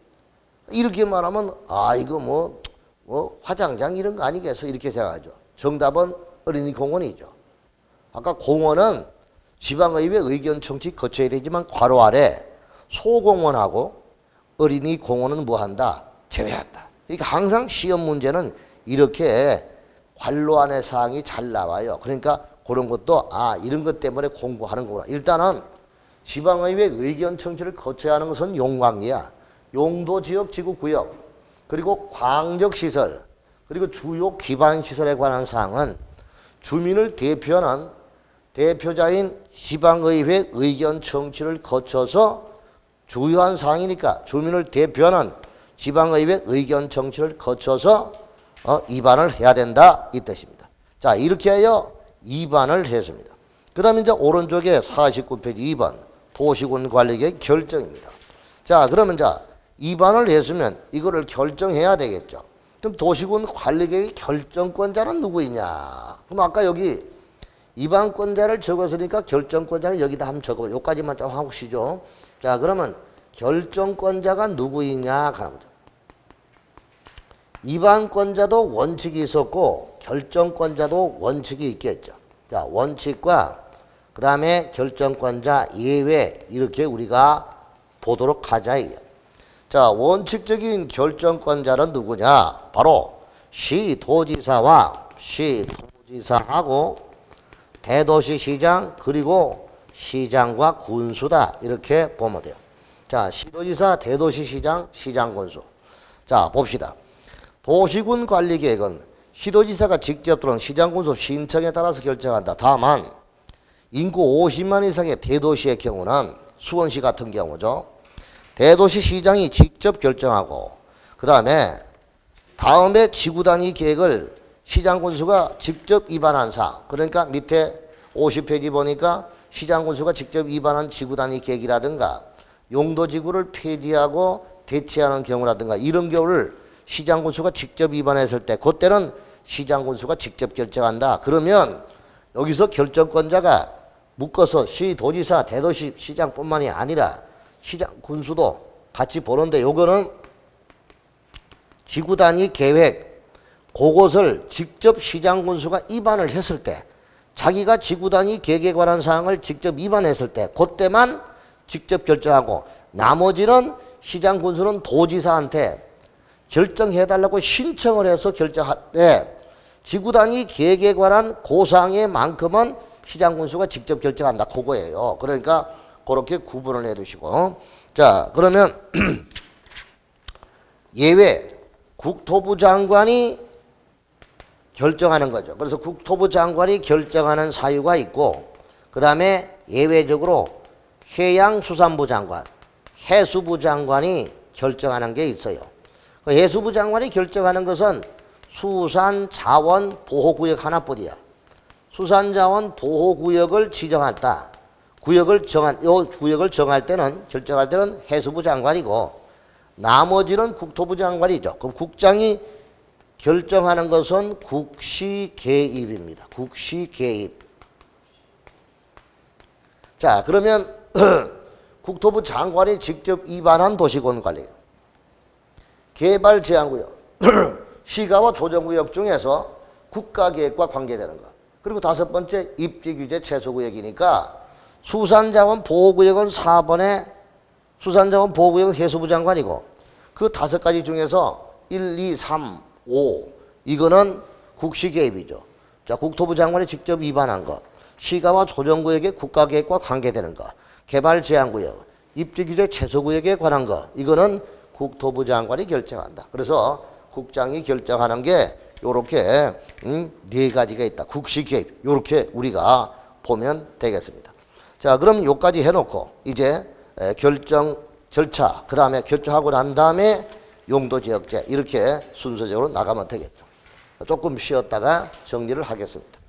이렇게 말하면 이거 뭐 화장장 이런 거 아니겠어 이렇게 생각하죠. 정답은 어린이공원이죠. 아까 공원은 지방의회 의견 청취 거쳐야 되지만 괄호 아래 소공원하고 어린이공원은 뭐한다? 제외한다. 그러니까 항상 시험 문제는 이렇게 관로 안의 사항이 잘 나와요. 그러니까 그런 것도 이런 것 때문에 공부하는 거구나. 일단은 지방의회 의견 청취를 거쳐야 하는 것은 용광이야. 용도지역 지구구역 그리고 광역시설 그리고 주요 기반시설에 관한 사항은 주민을 대표하는 대표자인 지방의회 의견 청취를 거쳐서 주요한 사항이니까 주민을 대표하는 지방의회 의견 청취를 거쳐서 입안을 해야 된다 이 뜻입니다. 자, 이렇게 하여 입안을 했습니다. 그 다음에 이제 오른쪽에 49페이지 2번 도시군 관리계획 결정입니다. 자, 그러면 입안을 했으면 이거를 결정해야 되겠죠. 그럼 도시군 관리계획 결정권자는 누구이냐? 그럼 아까 여기 입안권자를 적었으니까 결정권자를 여기다 한번 적어봐요. 여기까지만 좀 하고 쉬죠. 자, 그러면 결정권자가 누구이냐 하는 거죠. 입안권자도 원칙이 있었고 결정권자도 원칙이 있겠죠. 자, 원칙과 그 다음에 결정권자 예외 이렇게 우리가 보도록 하자. 자, 원칙적인 결정권자는 누구냐? 바로 시도지사와 시도지사하고 대도시시장 그리고 시장과 군수다 이렇게 보면 돼요. 자, 시도지사, 대도시시장, 시장군수. 자, 봅시다. 도시군 관리계획은 시도지사가 직접 또는 시장군수 신청에 따라서 결정한다. 다만 인구 50만 이상의 대도시의 경우는 수원시 같은 경우죠. 대도시 시장이 직접 결정하고 그 다음에 지구단위 계획을 시장군수가 직접 위반한 사항. 그러니까 밑에 50페이지 보니까 시장군수가 직접 위반한 지구단위 계획이라든가 용도지구를 폐지하고 대체하는 경우라든가 이런 경우를 시장군수가 직접 위반했을 때 그때는 시장군수가 직접 결정한다. 그러면 여기서 결정권자가 묶어서 시도지사, 대도시, 시장뿐만이 아니라 시장군수도 같이 보는데 요거는 지구단위 계획 그것을 직접 시장군수가 위반을 했을 때 자기가 지구단위 계획에 관한 사항을 직접 위반했을 때 그때만 직접 결정하고 나머지는 시장군수는 도지사한테 결정해달라고 신청을 해서 결정할 때 지구단위 계획에 관한 그 사항의 만큼은 시장군수가 직접 결정한다. 그거예요. 그러니까 그렇게 구분을 해두시고 자, 그러면 예외 국토부 장관이 결정하는 거죠. 그래서 국토부 장관이 결정하는 사유가 있고 그 다음에 예외적으로 해양수산부 장관, 해수부 장관이 결정하는 게 있어요. 해수부 장관이 결정하는 것은 수산자원보호구역 하나뿐이야. 수산자원보호구역을 지정했다. 구역을 정할 때는 결정할 때는 해수부 장관이고 나머지는 국토부 장관이죠. 그럼 국장이 결정하는 것은 국시 개입입니다. 국시 개입. 자, 그러면 국토부 장관이 직접 위반한 도시군 관리. 개발 제한구역. 시가와 조정구역 중에서 국가계획과 관계되는 것. 그리고 5번째 입지규제 최소구역이니까 수산자원 보호구역은 4번에 수산자원 보호구역은 해수부 장관이고 그 5가지 중에서 1, 2, 3, 5 이거는 국시개입이죠. 자, 국토부 장관이 직접 위반한 것. 시가와 조정구역의 국가계획과 관계되는 것. 개발 제한구역, 입지규제 최소구역에 관한 것. 이거는 국토부 장관이 결정한다. 그래서 국장이 결정하는 게 요렇게 4가지가 있다. 국시개입 요렇게 우리가 보면 되겠습니다. 자, 그럼 요까지 해놓고 이제 결정 절차 그 다음에 결정하고 난 다음에 용도지역제 이렇게 순서적으로 나가면 되겠죠. 조금 쉬었다가 정리를 하겠습니다.